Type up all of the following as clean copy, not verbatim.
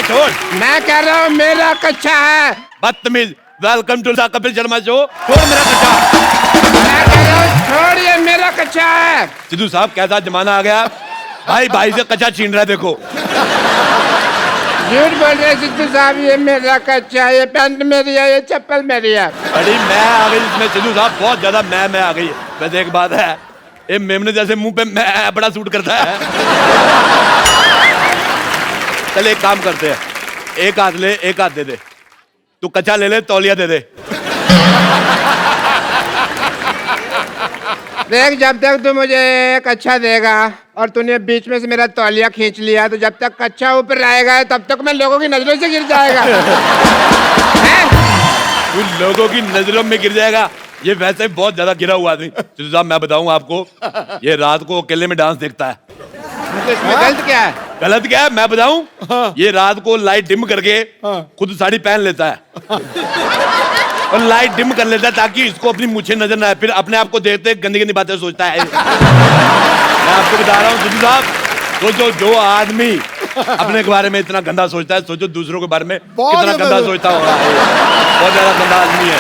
छोड़। मैं कह रहा हूँ मेरा कच्चा है। बदतमीज। Welcome to the Kapil Sharma show. छोड़ मेरा कच्चा। मैं कह रहा हूँ छोड़, ये मेरा कच्चा है। सिद्धू साहब कैसा जमाना आ गया, भाई भाई से कच्चा छीन रहा है। देखो झूठ बोल रहे सिद्धू साहब, ये मेरा कच्चा है, ये पैंट मेरी है, ये चप्पल मेरी है। बड़ी मैं आ गई इसमें सिद्धू साहब, बहुत ज्यादा मैं आ गई है। वैसे एक बात है, ये मेमने जैसे मुंह पे मैं बड़ा सूट करता है। चल एक काम करते हैं, एक हाथ ले एक हाथ दे दे। तू कच्चा ले ले, तौलिया दे दे। देख, जब तक तू मुझे कच्चा देगा और तूने बीच में से मेरा तौलिया खींच लिया, तो जब तक कच्चा ऊपर रहेगा तब तक मैं लोगों की नजरों से गिर जाएगा। तू लोगों की नजरों में गिर जाएगा। ये वैसे ही बहुत ज्यादा गिरा हुआ आदमी। सिद्धू साहब मैं बताऊं आपको, ये रात को अकेले में डांस देखता है। तो इसमें गलत क्या है? गलत क्या है मैं बताऊं? हाँ। ये रात को लाइट डिम करके खुद साड़ी पहन लेता है और लाइट डिम कर लेता है ताकि इसको अपनी मुझे नजर ना आए। फिर अपने आप को देखते गंदी गंदी बातें सोचता है। मैं आपको बता रहा हूँ सिद्धू साहब, सोचो जो आदमी अपने के बारे में इतना गंदा सोचता है, सोचो दूसरों के बारे में कितना गंदा सोचता होगा। बहुत ज्यादा गंदा आदमी है।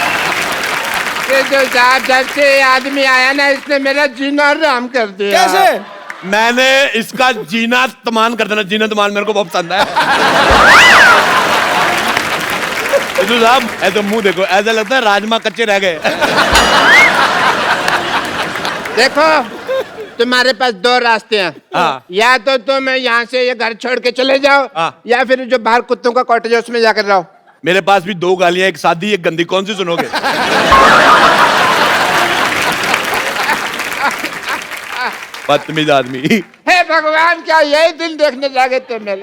सिद्धू साहब, जब से ये आदमी आया ना, इसने मेरा जीना हराम कर दिया। कैसे? मैंने इसका जीना तमान कर देना, जीना तमान मेरे को बहुत पसंद है। सिद्धू साहब ऐसे मुंह देखो, ऐसा लगता है राजमा कच्चे रह गए। देखो, तुम्हारे पास दो रास्ते हैं। हाँ। या तो तुम यहाँ से ये घर छोड़ के चले जाओ, हाँ। या फिर जो बाहर कुत्तों का कॉटेज है उसमें जाकर रहो। मेरे पास भी दो गालियां, एक सादी एक गंदी, कौन सी सुनोगे? बदतमीज आदमी। हे भगवान, क्या यही दिन देखने जागे थे मेरे?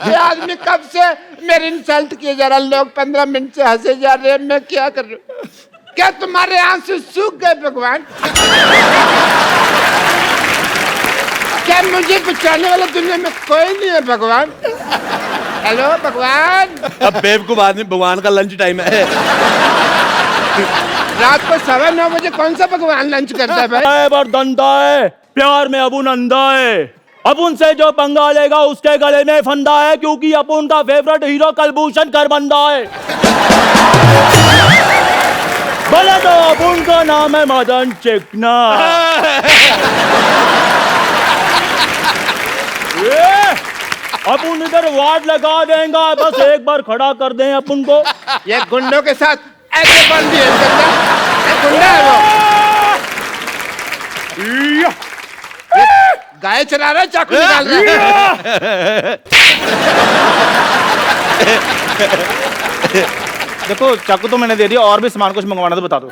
ये आदमी कब से मेरी इंसल्ट किए जा रहा, लोग 15 मिनट से हंसे जा रहे हैं, मैं क्या कर रहा हूँ? क्या तुम्हारे आंसू सूख गए भगवान? क्या मुझे बचाने वाला दुनिया में कोई नहीं है भगवान? हेलो भगवान। अब बेवकूफ आदमी, भगवान का लंच टाइम है। रात को 9:15 बजे कौन सा भगवान लंच करता है भाई? दंदा है, प्यार में अबू नंदा है। अपुन से जो पंगा लेगा उसके गले में फंदा है, क्योंकि अपुन का फेवरेट हीरो कलभूषण करबंदा है। बोले तो अपुन का नाम है मदन चिकना। अपुन इधर वार्ड लगा देगा, बस एक बार खड़ा कर दें अपुन को। ये गुंडों के साथ ऐसे बन दिए गुंडा है वो। गाय चला रहा है, चाकू निकाल रहा है। देखो चाकू तो मैंने दे दिया, और भी सामान कुछ मंगवाना तो बता दो।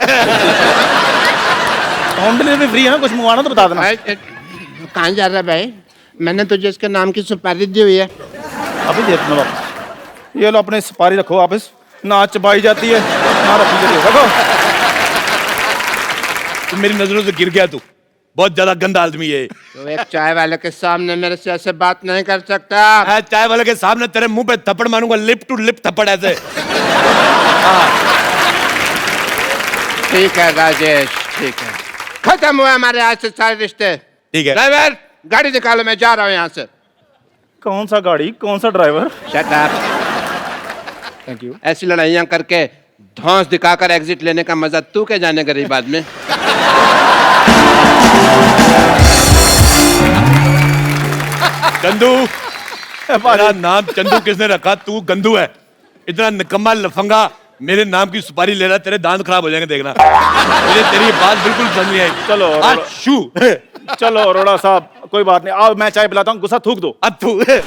होम डिलीवरी फ्री है ना, कुछ मंगवाना तो बता देना। कहाँ जा रहा है भाई? मैंने तुझे इसके नाम की सुपारी दी हुई है। अभी दे देना वापस। ये लो अपने सुपारी रखो वापस, ना चबाई जाती है ना रखी जाती है। रखो। तू मेरी नजरों से गिर गया, तू बहुत ज्यादा गंदा आदमी है। तो एक चाय वाले के सामने मेरे से ऐसे बात नहीं कर सकता। मैं चाय वाले के सामने तेरे मुंह पे थप्पड़ मारूंगा, लिप टू लिप थप्पड़ ऐसे। ठीक है राजेश, ठीक है, खत्म हुआ हमारे आज से सारे रिश्ते। ठीक है ड्राइवर, गाड़ी निकालो, मैं जा रहा हूँ यहाँ से। कौन सा गाड़ी, कौन सा driver? Shut up. Thank you. ऐसी लड़ाइयाँ करके धौंस दिखाकर एग्जिट लेने का मजा तू क्या जाने गरीब आदमी। चंदू, मेरा नाम चंदू किसने रखा? तू गंदू है। इतना निकम्मा लफंगा मेरे नाम की सुपारी ले रहा, तेरे दांत खराब हो जाएंगे देखना। मुझे तेरी बात बिल्कुल समझ नहीं आई। चलो शू। चलो अरोड़ा साहब, कोई बात नहीं, आओ मैं चाय पिलाता हूँ, गुस्सा थूक दो। अब तू मुझे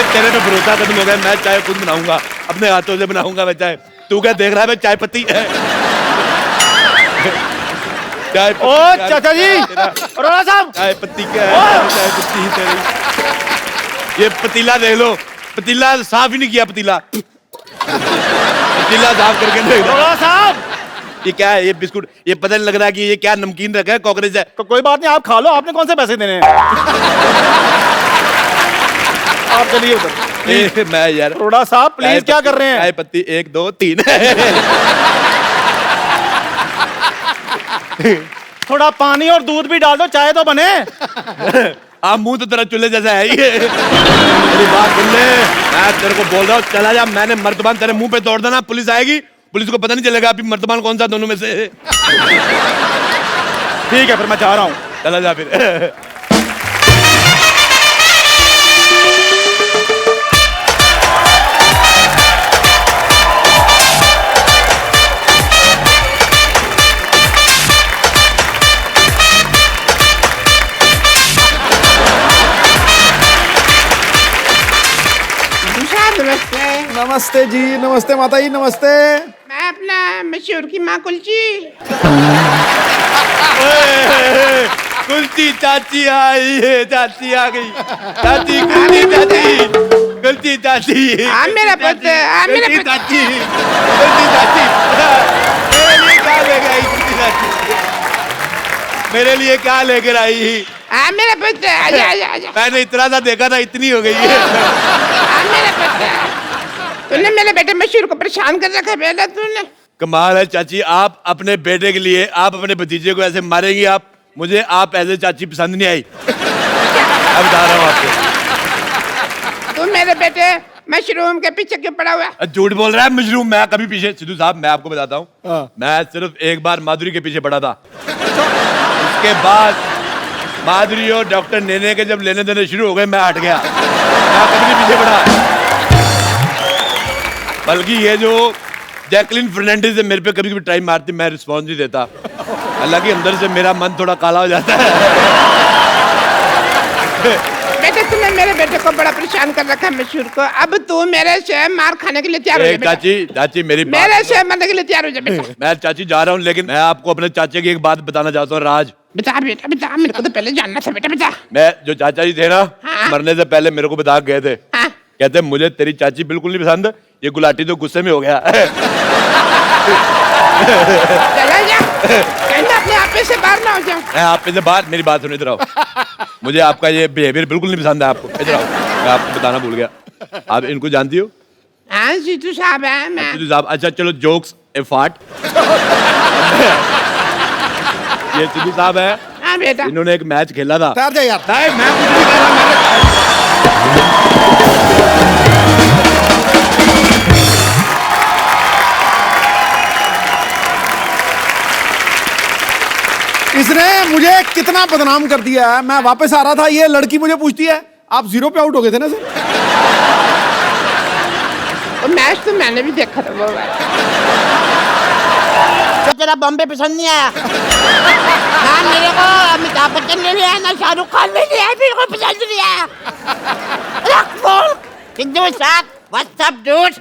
तेरे पे भरोसा खत्म हो गया। मैं चाय खुद बनाऊंगा, अपने हाथों से बनाऊंगा मैं चाय। तू क्या देख रहा है? मैं चाय पत्ती है। ओ चाचा जी, अरोड़ा साहब, चाय पत्ती क्या है? चाय पत्ती ही तेरी। ये पतीला देख लो, पतीला साफ ही नहीं किया। पतीला साफ करके देख लो। अरोड़ा साहब, ये क्या है? ये बिस्कुट, ये पता नहीं लग रहा है कि ये क्या नमकीन रखा है, कॉकरोच है। कोई बात नहीं, आप खा लो, आपने कौन से पैसे देने हैं? आप चलिए उधर। मैं यार, अरोड़ा साहब प्लीज, क्या कर रहे हैं? चाय पत्ती 1 2 3। थोड़ा पानी और दूध भी डाल दो, चाय तो बने। आप मुंह तो तेरा चूल्हे जैसा है ये। मेरी बात सुन ले, मैं तेरे को बोल रहा हूँ चला जा। मैंने मर्तबान तेरे मुंह पे तोड़ देना, पुलिस आएगी, पुलिस को पता नहीं चलेगा अभी मर्तबान कौन सा दोनों में से है। ठीक है फिर मैं जा रहा हूँ। चला जा फिर। नमस्ते। नमस्ते जी, नमस्ते माता जी, नमस्ते। मैं अपना मशहूर की माँ कुलची। कुल्ची चाची आई है, चाची आ गई। चाची कुल्ची चाची, कुल्ची चाची। हाँ मेरा पुत्र, हाँ मेरा कुल्ची पुत्र। चाची, कुल्ची चाची। मेरे लिए क्या लेकर आई कुल्ची चाची? मेरे लिए क्या लेकर आई? हाँ मेरा पुत्र, आजा आजा आजा। मैंने इतना सा देखा था, इतनी हो गई है। हाँ मेरा पुत्र। तूने मेरे बेटे मशहूर को परेशान कर रखा है बेटा तूने। कमाल है चाची, आप अपने बेटे के लिए, आप अपने भतीजे को ऐसे मारेंगी आप? मुझे आप ऐसे चाची पसंद नहीं आई। अब बता रहा हूँ आपको। तू मेरे बेटे मशरूम के पीछे क्यों पड़ा हुआ है? झूठ बोल रहा है मशरूम। मैं कभी पीछे, सिद्धू साहब मैं आपको बताता हूँ, हाँ। मैं सिर्फ एक बार माधुरी के पीछे पड़ा था। उसके बाद माधुरी और डॉक्टर नेने के जब लेने देने शुरू हो गए, मैं हट गया। मैं कभी नहीं पीछे पड़ा। बल्कि ये जो जैकलिन फर्नांडिस है, मेरे पे कभी कभी टाइम मारती, मैं रिस्पॉन्स नहीं देता। हालांकि अंदर से मेरा मन थोड़ा काला हो जाता है। बेटे तूने मेरे बेटे को बड़ा परेशान कर रखा है मशहूर को। अब तू मेरे से मार खाने के लिए तैयार हो जा बेटा। चाची, चाची मेरी बात, मेरे से मरने के लिए तैयार हो जा बेटा। मैं चाची जा रहा हूँ, लेकिन मैं आपको अपने चाचे की एक बात बताना चाहता हूँ। राज, बता बेटा बता, मेरे को तो पहले जानना था बेटा बता। मैं जो चाचा जी थे ना, हाँ। मरने से पहले मेरे को बता के गए थे। हाँ। कहते मुझे तेरी चाची बिल्कुल नहीं पसंद, ये गुलाटी तो गुस्से में हो गया। चला जा, कहीं मैं अपने आप से बाहर ना हो जाऊं। मैं आप पे से बात, मेरी बात सुनो, इधर आओ। मुझे आपका ये बिहेवियर बिल्कुल नहीं पसंद है आपको। इधर आओ, मैं आपको बताना भूल गया। आप इनको जानती हो? हाँ जीतू साहब है मैं। सिद्धू साहब, अच्छा चलो जोक्स ए फाट। ये सिद्धू साहब है, हाँ बेटा। इन्होंने एक मैच खेला था। ठहर जा यार। नहीं मैं कुछ नहीं कर रहा, इसने मुझे कितना बदनाम कर दिया है। मैं वापस आ रहा था, ये लड़की मुझे पूछती है आप 0 पे आउट हो गए थे ना सर? वो मैच तो मैंने भी देखा था वो वाला। तो तेरा बॉम्बे पसंद नहीं आया? ना मेरे को अमिताभ बच्चन ने नहीं आया, ना शाहरुख खान ने नहीं आया, मेरे को पसंद नहीं आया। रख फोन। सिद्धू साहब, व्हाट्स अप डूड?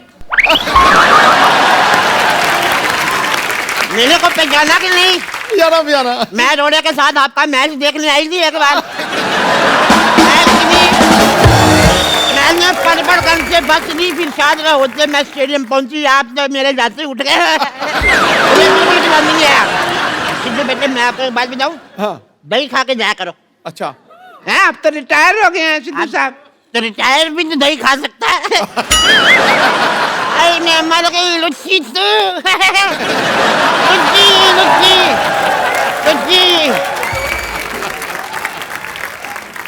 मेरे को पहचाना कि नहीं? यारा मैं रोड़े के साथ आपका मैच देखने आई थी एक बार। मैंने परबड़गंज से बस ली, फिर शायद होते मैं स्टेडियम पहुंची, आप तो मेरे जाते उठ गए। सिद्धू बेटे मैं आपको एक बात बताऊं, हाँ। दही खा के जाया करो। अच्छा, हैं आप तो रिटायर हो गए हैं सिद्धू साहब। तो रिटायर भी तो दही खा सकता है। अरे मैं मर गई लुच्ची तू। लुच्ची लुच्ची लुच्ची।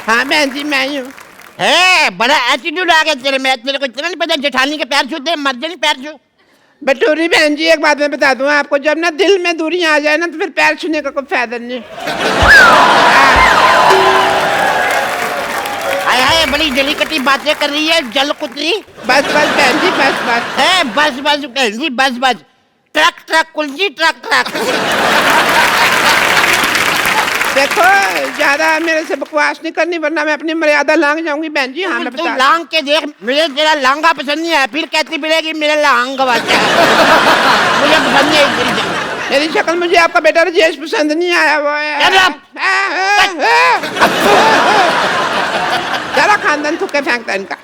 हाँ बहन जी मैं हूँ। है बड़ा एटीट्यूड आ गया तेरे में। तेरे को इतना नहीं पता जेठानी के पैर छूते मर्दे नहीं पैर छू। बटूरी बहन जी एक बात मैं बता दूं आपको, जब ना दिल में दूरियां आ जाए ना तो फिर पैर छूने का कोई फायदा नहीं। हाय हाय बड़ी जलीकटी बातें कर रही है जल कुतरी। बस बस बहन जी बस बस है, बस बस बहन जी बस बस। ट्रक ट्रक कुलजी ट्रक ट्रक। देखो ज्यादा मेरे से बकवास नहीं करनी वरना मैं अपनी मर्यादा लांग जाऊंगी बहन जी। हाँ मैं तू लांग के देख, मुझे तेरा लांगा पसंद नहीं है, फिर कहती मिलेगी मेरा लांग गवाचा है। मुझे पसंद नहीं है मेरी शक्ल, मुझे आपका बेटा राजेश पसंद नहीं आया। वो सारा खानदान थूके फेंकता है इनका।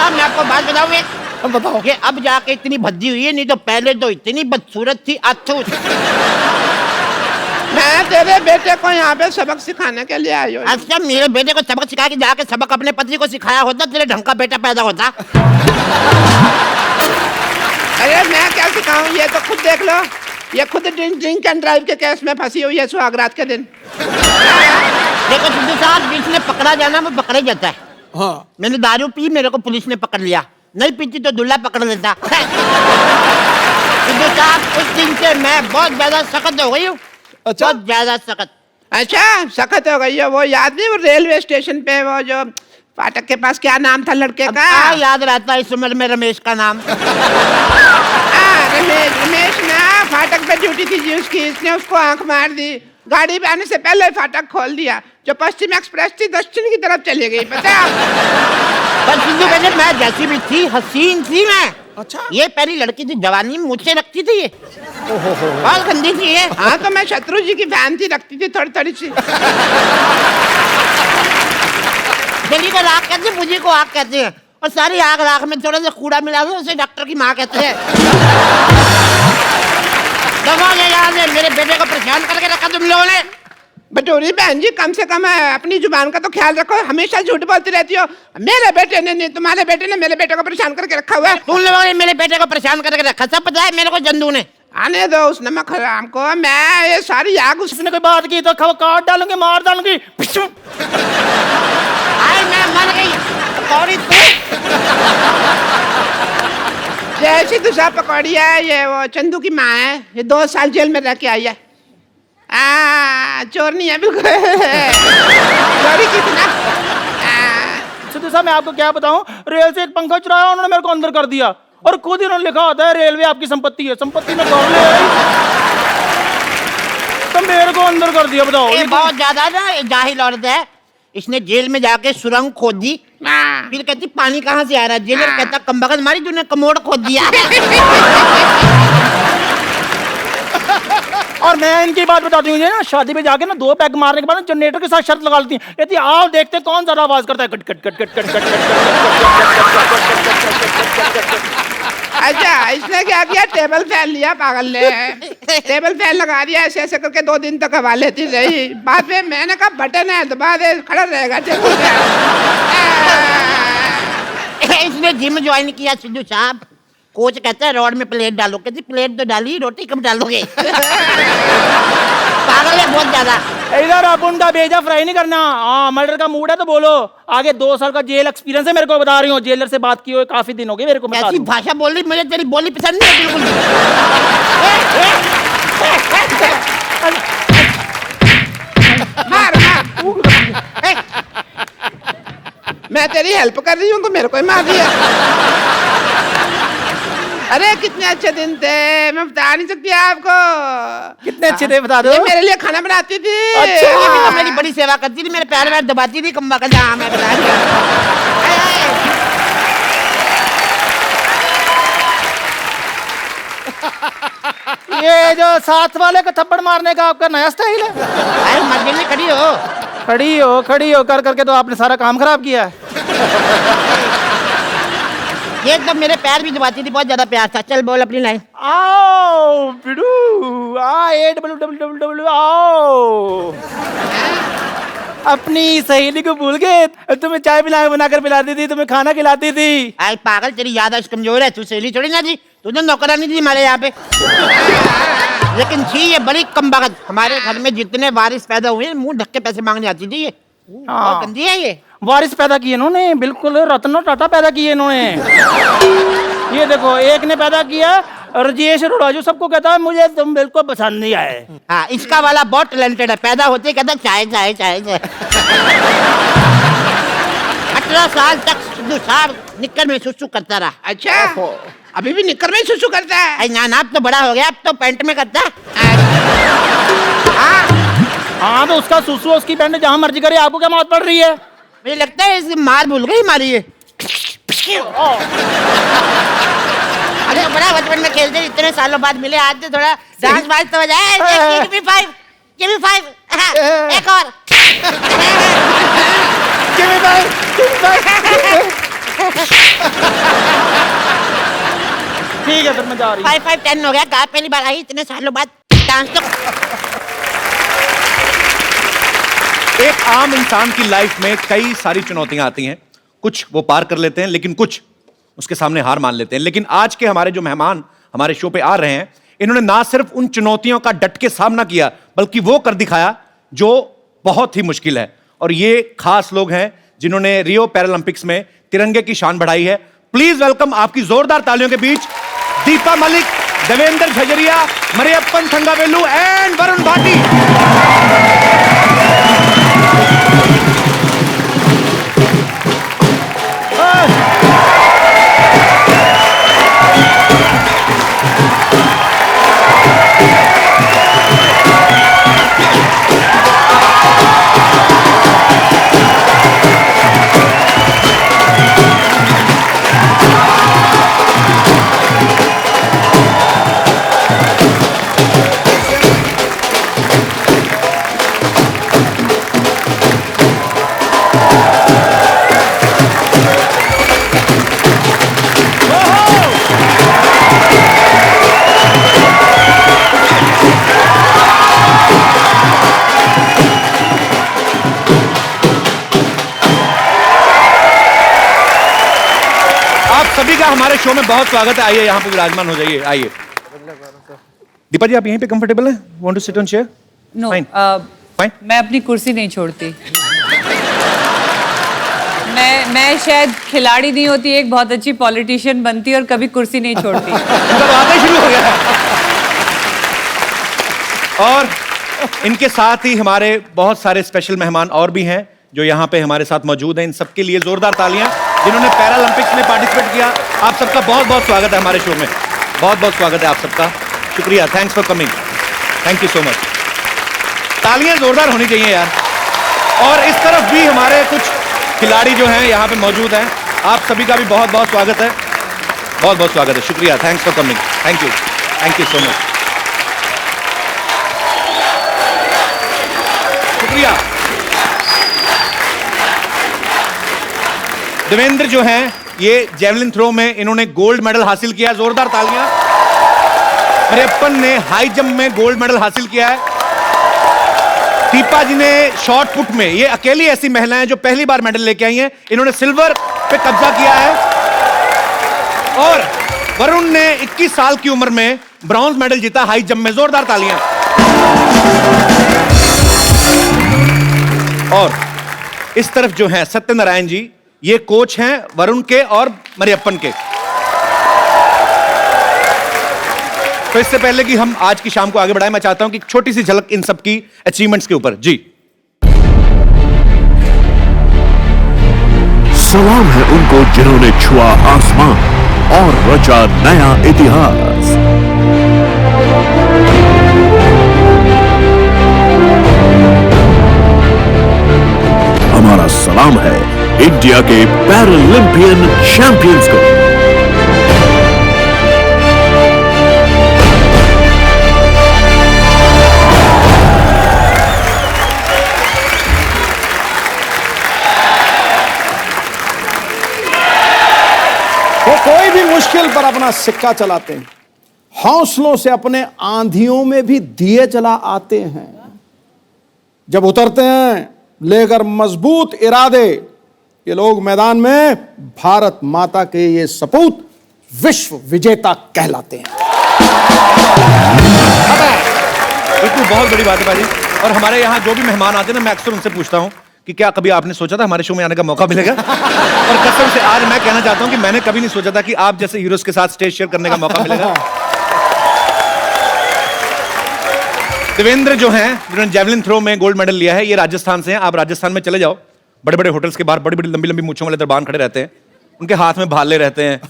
मैं आपको बात बताऊँ एक, बताओ। ये अब जाके इतनी भद्दी हुई है, नहीं तो पहले तो इतनी बदसूरत थी अथू। मैं तेरे बेटे को यहाँ पे सबक सिखाने के लिए आई हूँ। अच्छा मेरे बेटे को सबक सिखा के जाके सबक अपने पति को सिखाया होता, तेरे ढंग का बेटा पैदा होता। अरे मैं क्या सिखाऊं, ये तो खुद देख लो, ये खुद ड्रिंक एंड ड्राइव के केस में फंसी हुई है सुहागरात के दिन। देखो सिद्धू साहब, बीच में पकड़ा जाना वो पकड़ा ही जाता है। हाँ मैंने दारू पी, मेरे को पुलिस ने पकड़ लिया, नहीं पीती तो दूल्हा पकड़ लेता। सिद्धू साहब, उस दिन से मैं बहुत ज्यादा सख्त हो गई हूँ। अच्छा। बहुत ज्यादा सख्त। अच्छा सख्त हो गई है। वो याद नहीं, वो रेलवे स्टेशन पे वो जो फाटक के पास क्या नाम था लड़के का? याद रहता है इस उम्र में रमेश का नाम। रमेश ना फाटक पे ड्यूटी थी जी उसकी, इसने उसको आंख मार दी, गाड़ी पे आने से पहले फाटक खोल दिया। जो पश्चिम एक्सप्रेस थी दक्षिण की तरफ चली गई, पता है? पर सिद्धू बेटे, मैं जैसी भी थी हसीन थी मैं। अच्छा। ये पहली लड़की थी, जवानी में मुझसे रखती थी ये, बहुत गंदी थी ये। हाँ तो मैं शत्रु जी की फैन थी, रखती थी थोड़ी थोड़ी सी। दिल्ली को राख कहते हैं, मुझे को आग कहते हैं, और सारी आग राख में थोड़ा सा कूड़ा मिला दो, उसे डॉक्टर की माँ कहते हैं। दवा ले याद है, मेरे बेटे को परेशान करके रखा तुम लोगों ने। बटोरी बहन जी, कम से कम अपनी जुबान का तो ख्याल रखो, हमेशा झूठ बोलती रहती हो। मेरे बेटे ने नहीं, तुम्हारे बेटे ने मेरे बेटे को परेशान करके रखा हुआ है। तुम लोगों ने मेरे बेटे को परेशान करके रखा, सब पता है मेरे को। जंदू ने आने दो उस नमक हराम को, मैं ये सारी आग उसने कोई बात की तो काट डालूंगी, मार डालूंगी। आई मैं मर गई। पकौड़ी जैसी दूसरा पकौड़ी है, ये वो चंदू की माँ है, ये 2 साल जेल में रह के आई है। चोर नहीं है बिल्कुल। चोरी की थी ना। सिद्धू साहब, मैं आपको क्या बताऊं, रेल से एक पंखा चुराया, उन्होंने मेरे को अंदर कर दिया, और खुद ही उन्होंने लिखा होता है रेलवे आपकी संपत्ति है, संपत्ति में कर ले तो मेरे को अंदर कर दिया। बताओ, ये बहुत ज्यादा ना जाहिल औरत है। इसने जेल में जाके सुरंग खोद दी, फिर कहती पानी कहाँ से आ रहा है। जेलर कहता कमबख्त मारी तूने कमोड खोद दिया। और मैं इनकी बात बताती हूँ, ना शादी में जाके ना 2 पैग मारने के बाद जनरेटर के साथ शर्त लगा लेती है, कहती आओ देखते कौन ज्यादा आवाज करता है, cut cut cut cut cut cut cut. अच्छा, इसने क्या किया, टेबल फैन लिया पागल ने, टेबल फैन लगा दिया, ऐसे ऐसे करके 2 दिन तक हवा लेती रही। बाद में मैंने कहा बटन है दबा दे, खड़ा रहेगा टेबल फैन। इसने जिम ज्वाइन किया सिद्धू साहब, कोच कहता है रोड में प्लेट डालो, कहती प्लेट तो डाली, रोटी कब डालोगे? पागल है बहुत ज्यादा। इधर अपन का भेजा फ्राई नहीं करना। हाँ, मर्डर का मूड है तो बोलो। आगे 2 साल का जेल एक्सपीरियंस है मेरे को, बता रही हूँ, जेलर से बात की हुई काफी दिन हो गए मेरे को। ऐसी भाषा बोल रही, मुझे तेरी बोली पसंद नहीं है बिल्कुल। मार मार। मैं तेरी हेल्प कर रही हूँ तो मेरे को ही मार दिया। अरे कितने अच्छे दिन थे, मैं बता नहीं सकती आपको। कितने अच्छे थे बता दो। ये मेरे लिए खाना बनाती थी। अच्छा। ये भी तो मेरी बड़ी सेवा करती थी, मेरे पैर में दबाती थी, कम्बा का जहाँ मैं बता दिया। ये जो साथ वाले को थप्पड़ मारने का आपका नया स्टाइल है? अरे मर्जी में खड़ी हो, खड़ी हो कर करके तो आपने सारा काम खराब किया है। ये तो मेरे पैर भी दबाती थी, बहुत ज्यादा प्यार था। चल बोल अपनी लाइन। आओ बिडू, AWWW आओ। अपनी सहेली को भूल गए, तुम्हें चाय बनाकर पिलाती थी, तुम्हें खाना खिलाती थी। आई पागल, तेरी याददाश्त कमजोर है, तू सहेली छोड़ी ना थी, तुझे नौकरानी थी हमारे यहाँ पे। लेकिन थी ये बड़ी कमबख्त। हमारे घर में जितने वारिस पैदा हुए, मुंह ढक के पैसे मांगने आती थी ये। बहुत गंदी है ये। वारिस पैदा किए इन्होंने, बिल्कुल रत्न टाटा पैदा किए इन्होंने। ये देखो, एक ने पैदा किया राजेश रोडाजू, सबको कहता है मुझे तुम बिल्कुल पसंद नहीं आए। हाँ, इसका वाला बहुत टैलेंटेड है, पैदा होते ही कहता चाय चाय चाय चाय। 18 साल तक सिद्धू साहब निक्कर में सुसु करता रहा। अच्छा, अभी भी निक्कर में सुसु करता है? ना अब तो बड़ा हो गया, अब तो पैंट में करता है। हाँ तो उसका सुसु उसकी पैंट जहाँ मर्जी करे, आपको क्या मौत पड़ रही है? मुझे लगता है इसे मार भूल गई हमारी ये। अरे बड़ा बचपन में खेलते, इतने सालों बाद मिले, आज तो थोड़ा डांस वांस तो हो जाए। Give me five, give me five, एक और। Give me five, give me five। ठीक है, फिर मैं जा रही हूँ। 5, 5, 10 हो गया, कहा पहली बार आई इतने सालों बाद डांस तो। एक आम इंसान की लाइफ में कई सारी चुनौतियां आती हैं, कुछ वो पार कर लेते हैं, लेकिन कुछ उसके सामने हार मान लेते हैं। लेकिन आज के हमारे जो मेहमान हमारे शो पे आ रहे हैं, इन्होंने ना सिर्फ उन चुनौतियों का डट के सामना किया, बल्कि वो कर दिखाया जो बहुत ही मुश्किल है। और ये खास लोग हैं जिन्होंने रियो पैरालंपिक्स में तिरंगे की शान बढ़ाई है। प्लीज वेलकम आपकी जोरदार तालियों के बीच दीपा मलिक, देवेंद्र झजरिया, मरियप्पन थंगावेलु एंड वरुण भाटी। सभी का हमारे शो में बहुत स्वागत है। आइए यहाँ पे विराजमान हो जाइए। आइए दीपा जी, आप यहीं पे कंफर्टेबल हैं? Want to sit on chair? No, fine. मैं अपनी कुर्सी नहीं छोड़ती। मैं शायद खिलाड़ी नहीं होती, एक बहुत अच्छी पॉलिटिशियन बनती और कभी कुर्सी नहीं छोड़ती। बातें शुरू हो गया है। और इनके साथ ही हमारे बहुत सारे स्पेशल मेहमान और भी हैं जो यहाँ पे हमारे साथ मौजूद हैं। इन सबके लिए जोरदार तालियां, जिन्होंने पैरालंपिक्स में पार्टिसिपेट किया। आप सबका बहुत बहुत स्वागत है हमारे शो में। बहुत बहुत स्वागत है आप सबका। शुक्रिया, thanks for coming, thank you so much. तालियां जोरदार होनी चाहिए यार। और इस तरफ भी हमारे कुछ खिलाड़ी जो हैं यहाँ पे मौजूद हैं। आप सभी का भी बहुत बहुत स्वागत है। बहुत बहुत स्वागत है। शुक्रिया, thanks for coming, thank you so much. शुक्रिया। देवेंद्र जो हैं, ये जेवलिन थ्रो में इन्होंने गोल्ड मेडल हासिल किया। जोरदार तालियां। मरियप्पन ने हाई जंप में गोल्ड मेडल हासिल किया है। दीपा जी ने शॉर्ट पुट में, ये अकेली ऐसी महिला हैं जो पहली बार मेडल लेके आई हैं। इन्होंने सिल्वर पे कब्जा किया है। और वरुण ने 21 साल की उम्र में ब्रॉन्ज मेडल जीता हाई जंप में। जोरदार तालियां। और इस तरफ जो है सत्यनारायण जी, ये कोच हैं वरुण के और मरियप्पन के। तो इससे पहले कि हम आज की शाम को आगे बढ़ाएं, मैं चाहता हूं कि छोटी सी झलक इन सब की अचीवमेंट्स के ऊपर। जी, सलाम है उनको जिन्होंने छुआ आसमान और रचा नया इतिहास। हमारा सलाम है इंडिया के पैरालंपियन चैंपियंस को। वो कोई भी मुश्किल पर अपना सिक्का चलाते हैं, हौसलों से अपने आंधियों में भी दिए जला आते हैं। जब उतरते हैं लेकर मजबूत इरादे, ये लोग मैदान में भारत माता के ये सपूत विश्व विजेता कहलाते हैं। बिल्कुल, बहुत बड़ी बात है भाई। और हमारे यहाँ जो भी मेहमान आते हैं ना, मैं अक्सर उनसे पूछता हूँ कि क्या कभी आपने सोचा था हमारे शो में आने का मौका मिलेगा? और कसम से आज मैं कहना चाहता हूँ कि मैंने कभी नहीं सोचा था कि आप जैसे हीरोज के साथ स्टेज शेयर करने का मौका मिलेगा। देवेंद्र जो हैं, जिन्होंने जेवलिन थ्रो में गोल्ड मेडल लिया है, ये राजस्थान से हैं। आप राजस्थान में चले जाओ, बड़े बड़े होटल्स के बाहर बड़ी बड़ी लंबी लंबी मूंछों वाले दरबान खड़े रहते हैं, उनके हाथ में भाले रहते हैं।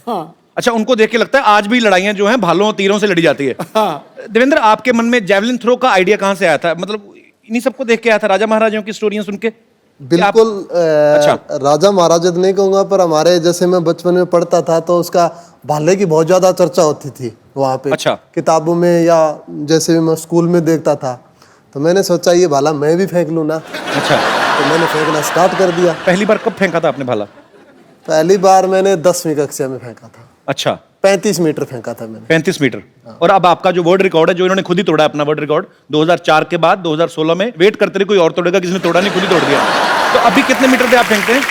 अच्छा, उनको देख के लगता है आज भी लड़ाइयां जो हैं भालों तीरों से लड़ी जाती है। देवेंद्र, आपके मन में जेवलिन थ्रो का आइडिया कहां से आया था? मतलब इन्हीं सबको देख के आया था, राजा महाराजाओं की स्टोरियां सुन के? बिल्कुल। अच्छा। राजा महाराजा तो नहीं कहूंगा, पर हमारे जैसे मैं बचपन में पढ़ता था तो उसका भाले की बहुत ज्यादा चर्चा होती थी वहाँ पे। अच्छा। किताबों में या जैसे मैं स्कूल में देखता था, तो मैंने सोचा ये भाला मैं भी फेंक लूं ना। अच्छा। तो मैंने फेंकना स्टार्ट कर दिया। पहली बार कब फेंका था आपने भाला? पहली बार मैंने 10वीं कक्षा में फेंका था। अच्छा। 35 मीटर फेंका था मैंने। 35 मीटर। और अब आपका जो वर्ल्ड रिकॉर्ड है, जो इन्होंने खुद ही तोड़ा अपना वर्ल्ड रिकॉर्ड 2004 के बाद 2016 में, वेट करते रहे कोई और तोड़ेगा, किसी ने तोड़ा नहीं, खुद ही तोड़ दिया। तो अभी कितने मीटर पे आप फेंकते हैं?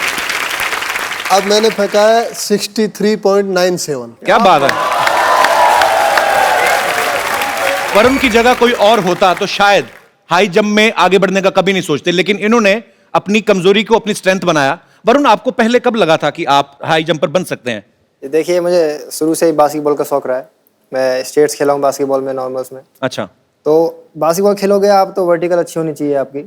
अब मैंने फेंका है 63.97। क्या बात है। वरुण की जगह कोई और होता तो शायद हाई जंप में आगे बढ़ने का कभी नहीं सोचते, लेकिन इन्होंने अपनी कमजोरी को अपनी स्ट्रेंथ बनाया। वरुण, आपको पहले कब लगा था कि आप हाई जंपर बन सकते हैं? देखिए, मुझे शुरू से ही बास्केटबॉल का शौक रहा है। मैं स्टेट्स खेला हूँ बास्केटबॉल में, नॉर्मल्स में। अच्छा। तो बास्केटबॉल खेलोगे आप तो वर्टिकल अच्छी होनी चाहिए आपकी।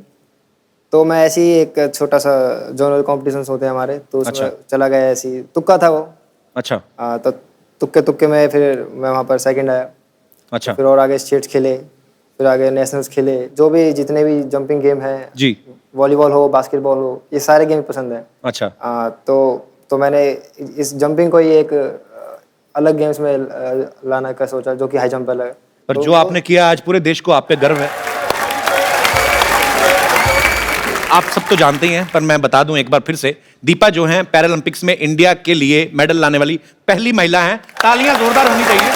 तो मैं ऐसे ही एक छोटा सा जोनल कॉम्पिटिशन्स होते हैं हमारे, तो उसमें चला गया, ऐसे ही तुक्का था वो। अच्छा। तो तुक्के में फिर मैं वहाँ पर सेकंड आया। अच्छा। फिर और आगे स्टेट्स खेले, फिर आगे नेशनल्स खेले। जो भी जितने भी जंपिंग गेम हैं जी, वॉलीबॉल हो, बास्केटबॉल हो, ये सारे गेम पसंद है। अच्छा। तो मैंने इस जंपिंग को ही एक अलग गेम्स में लाना का सोचा, जो कि हाई जंप अलग है। पर जो आपने किया, आज पूरे देश को आप पे गर्व है। आप सब तो जानते ही हैं, पर मैं बता दूं एक बार फिर से, दीपा जो हैं पैरालंपिक्स में इंडिया के लिए मेडल लाने वाली पहली महिला हैं। तालियां जोरदार होनी चाहिए।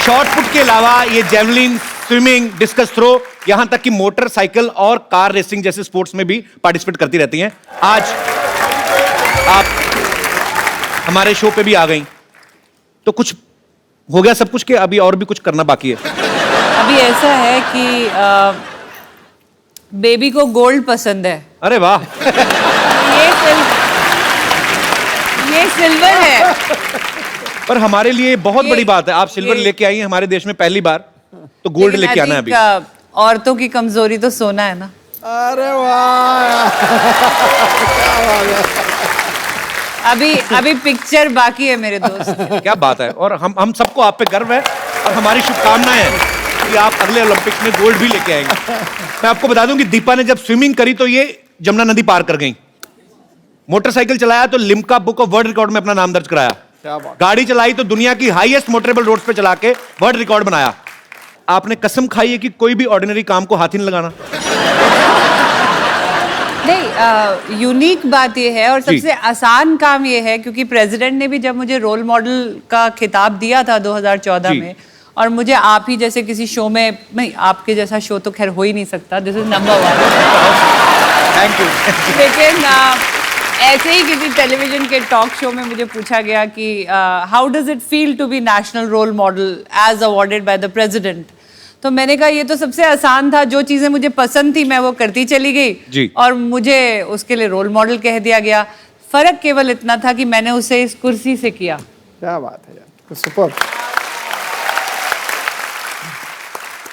शॉर्ट पुट के अलावा ये जेवलिन, स्विमिंग, डिस्कस थ्रो, यहां तक कि मोटरसाइकिल और कार रेसिंग जैसे स्पोर्ट्स में भी पार्टिसिपेट करती रहती हैं। आज आप हमारे शो पे भी आ गई, तो कुछ हो गया सब कुछ के अभी और भी कुछ करना बाकी है? अभी ऐसा है कि बेबी को गोल्ड पसंद है। अरे वाह। ये सिल्वर है। पर हमारे लिए बहुत बड़ी बात है, आप सिल्वर लेके आई हैं हमारे देश में पहली बार, तो गोल्ड लेके आना है अभी। औरतों की कमजोरी तो सोना है ना। अरे वाह, अभी पिक्चर बाकी है मेरे दोस्त। क्या बात है। और हम सबको आप पे गर्व है और हमारी शुभकामनाएं हैं कि आप अगले ओलंपिक्स में गोल्ड भी लेके आएंगे। मैं आपको बता दूं कि दीपा ने जब स्विमिंग करी तो ये जमुना नदी पार कर गई। मोटरसाइकिल चलाया तो Limca book of world record में अपना नाम दर्ज कराया। गाड़ी चलाई तो दुनिया की हाईएस्ट मोटरेबल रोड्स पे चला के वर्ल्ड रिकॉर्ड बनाया। आपने कसम खाई है कि कोई भी ऑर्डिनरी काम को हाथ ही नहीं लगाना। नहीं, यूनिक बात यह है और सबसे आसान काम यह है, क्योंकि प्रेसिडेंट ने भी जब मुझे रोल मॉडल का खिताब दिया था 2014 में, और मुझे आप ही जैसे किसी शो में, नहीं आपके जैसा शो तो खैर हो ही नहीं सकता, this is number 1, thank you. लेकिन ऐसे ही किसी टेलीविजन के टॉक शो में मुझे पूछा गया कि how does it feel to be national role model as awarded by the president. तो मैंने कहा ये तो सबसे आसान था, जो चीजें मुझे पसंद थी मैं वो करती चली गई और मुझे उसके लिए रोल मॉडल कह दिया गया। फर्क केवल इतना था कि मैंने उसे इस कुर्सी से किया। क्या बात है यार, सुपर।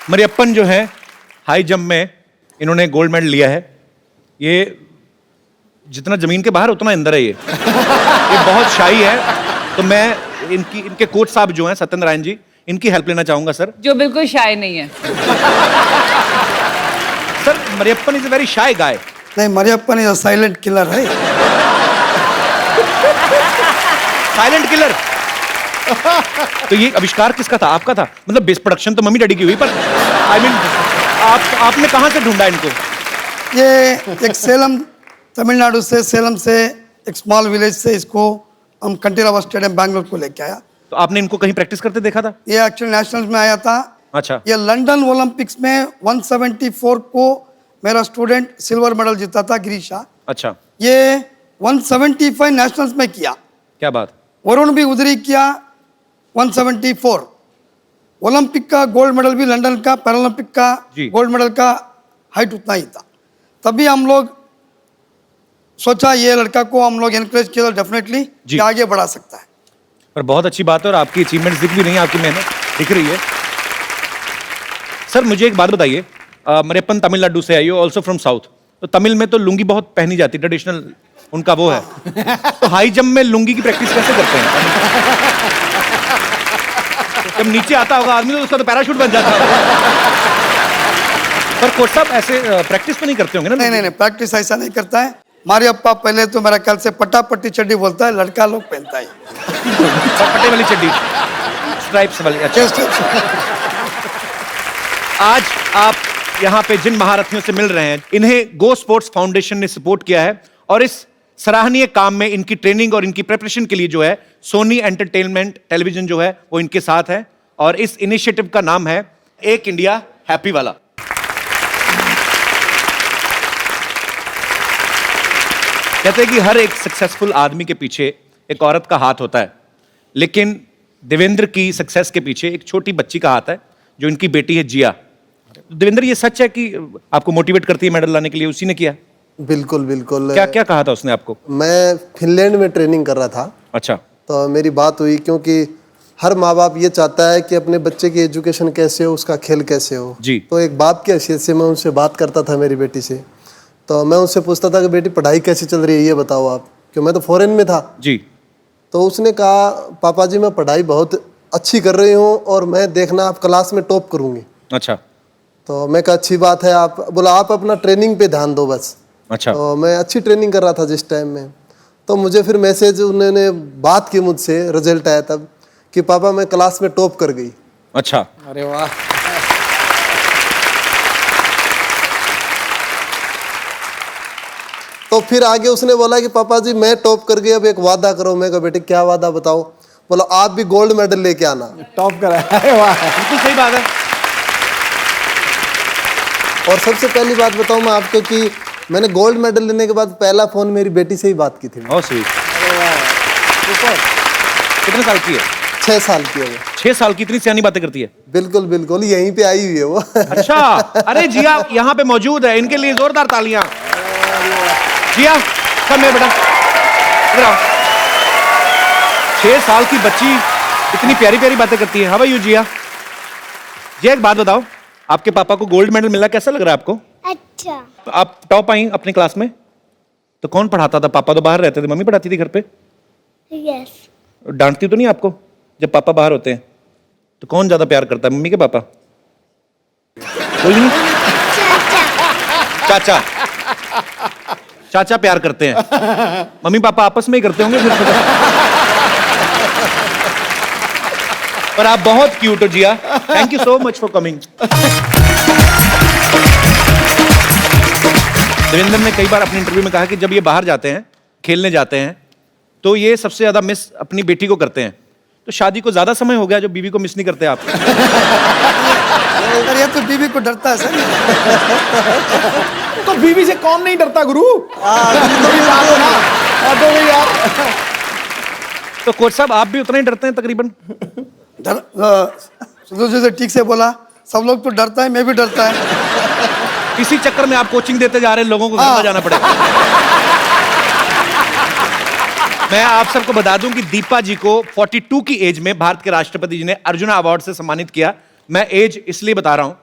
मरियप्पन जो है हाई जंप में इन्होंने गोल्ड मेडल लिया है। ये जितना जमीन के बाहर उतना अंदर है। ये बहुत शाही है। तो मैं इनके कोच साहब जो हैं सत्येंद्र रायन जी, इनकी हेल्प लेना चाहूंगा सर। जो बिल्कुल शाय नहीं है। Sir, Mariyappan is a very shy guy. नहीं, Mariyappan is a silent killer है। Silent killer. तो ये आविष्कार किसका था? आपका था? मतलब बेस प्रोडक्शन तो मम्मी डैडी की हुई, पर आई मीन आपने कहां से ढूंढा इनको? ये एक सेलम, तमिलनाडु से, सेलम से, एक स्मॉल विलेज से इसको हम कंटीरावा स्टेडियम बैंगलोर को लेके आया। तो आपने इनको कहीं प्रैक्टिस करते देखा था? ये एक्चुअली नेशनल्स में आया था। अच्छा। ये लंदन ओलंपिक्स में 174 को मेरा स्टूडेंट सिल्वर मेडल जीता था, गिरीशा। अच्छा। ये 175 नेशनल्स में किया। क्या बात। वरुण भी उधर ही किया 174। ओलंपिक का गोल्ड मेडल भी लंदन का, पैरालंपिक का गोल्ड मेडल का हाइट उतना ही था। तभी हम लोग सोचा ये लड़का को हम लोग एनकरेज किया, डेफिनेटली आगे बढ़ा सकता है। पर बहुत अच्छी बात है और आपकी अचीवमेंट्स दिख भी रही हैं, आपकी मेहनत दिख रही है। सर मुझे एक बात बताइए, मरियप्पन तमिलनाडु से आई हो, ऑल्सो फ्रॉम साउथ, तो तमिल में तो लुंगी बहुत पहनी जाती, ट्रेडिशनल उनका वो है। तो हाई जंप में लुंगी की प्रैक्टिस कैसे करते हैं? जब नीचे आता होगा आदमी तो उसका तो पैराशूट बन जाता होगा। पर कोच साहब ऐसे प्रैक्टिस तो नहीं करते होंगे ना? नहीं, प्रैक्टिस ऐसा नहीं करता है। मारियप्पा पहले तो मेरा ख्याल से पट्टी चड्डी बोलता है, लड़का लोग पहनता है। पट्टे वाली चड्डी, स्ट्राइप्स वाली। अच्छा। आज आप यहाँ पे जिन महारथियों से मिल रहे हैं, इन्हें गो स्पोर्ट्स फाउंडेशन ने सपोर्ट किया है और इस सराहनीय काम में इनकी ट्रेनिंग और इनकी प्रिपरेशन के लिए जो है सोनी एंटरटेनमेंट टेलीविजन जो है वो इनके साथ है और इस इनिशिएटिव का नाम है एक इंडिया हैप्पी वाला। कहते हैं कि हर एक सक्सेसफुल आदमी के पीछे एक औरत का हाथ होता है, लेकिन देवेंद्र की सक्सेस के पीछे एक छोटी बच्ची का हाथ है जो इनकी बेटी है जिया। देवेंद्र, ये सच है कि आपको मोटिवेट करती है मेडल लाने के लिए? उसी ने किया? बिल्कुल बिल्कुल। क्या क्या कहा था उसने आपको? मैं फिनलैंड में ट्रेनिंग कर रहा था। अच्छा। तो मेरी बात हुई, क्योंकि हर माँ बाप ये चाहता है कि अपने बच्चे की एजुकेशन कैसे हो, उसका खेल कैसे हो जी। तो एक बाप की हैसियत से मैं उनसे बात करता था मेरी बेटी से। तो मैं उनसे पूछता था कि बेटी पढ़ाई कैसी चल रही है, ये बताओ आप, क्यों मैं तो फॉरेन में था जी। तो उसने कहा, पापा जी मैं पढ़ाई बहुत अच्छी कर रही हूँ और मैं देखना आप क्लास में टॉप करूँगी। अच्छा। तो मैं कहा अच्छी बात है। आप बोला आप अपना ट्रेनिंग पे ध्यान दो बस। अच्छा। तो मैं अच्छी ट्रेनिंग कर रहा था जिस टाइम में, तो मुझे फिर मैसेज उन्होंने बात की मुझसे, रिजल्ट आया तब कि पापा मैं क्लास में टॉप कर गई। अच्छा। अरे वाह। तो फिर आगे उसने बोला कि पापा जी मैं टॉप कर गई, अब एक वादा करो। मैं कहा बेटे क्या वादा बताओ? बोला आप भी गोल्ड मेडल लेके आना। टॉप करा। अरे वाह, बिल्कुल सही बात है। और सबसे पहली बात बताऊं मैं आपको कि मैंने गोल्ड मेडल लेने के बाद पहला फोन मेरी बेटी से ही बात की थी। बहुत स्वीट। कितने साल की है? 6 साल की है वो। 6 साल की? इतनी सियानी बातें करती है? बिल्कुल बिल्कुल, यहीं पे आई हुई है वो। अच्छा। अरे जिया यहाँ पे मौजूद है, इनके लिए जोरदार तालियां। जिया कम है बेटा, इधर आओ। 6 साल की बच्ची इतनी प्यारी प्यारी बातें करती है। हाउ आर यू जिया? जिया एक बात बताओ, आपके पापा को गोल्ड मेडल मिला, कैसा लग रहा है आपको? अच्छा। तो आप टॉप आई अपनी क्लास में, तो कौन पढ़ाता था? पापा तो बाहर रहते थे, मम्मी पढ़ाती थी घर पे? यस। डांटती तो नहीं आपको जब पापा बाहर होते हैं? तो कौन ज्यादा प्यार करता है, मम्मी के पापा? कोई नहीं? चाचा। चाचा प्यार करते हैं, मम्मी पापा आपस में ही करते होंगे फिर। पर आप बहुत क्यूट हो Jiya. Thank you so much for coming. Devendra ने कई बार अपने इंटरव्यू में कहा कि जब ये बाहर जाते हैं, खेलने जाते हैं, तो ये सबसे ज्यादा मिस अपनी बेटी को करते हैं। तो शादी को ज्यादा समय हो गया जो बीवी को मिस नहीं करते आप? अरे ये तो बीवी को डरता है सर। तो बीवी से कौन नहीं डरता गुरु? तो कोच साहब आप भी उतना ही डरते हैं तकरीबन? सुधीर जी से ठीक से बोला, सब लोग तो डरता है, मैं भी डरता है। इसी चक्कर में आप कोचिंग देते जा रहे हैं, लोगों को घर में जाना पड़ेगा। मैं आप सबको बता दूं कि दीपा जी को 42 की एज में भारत के राष्ट्रपति जी ने अर्जुना अवार्ड से सम्मानित किया। मैं एज इसलिए बता रहा हूं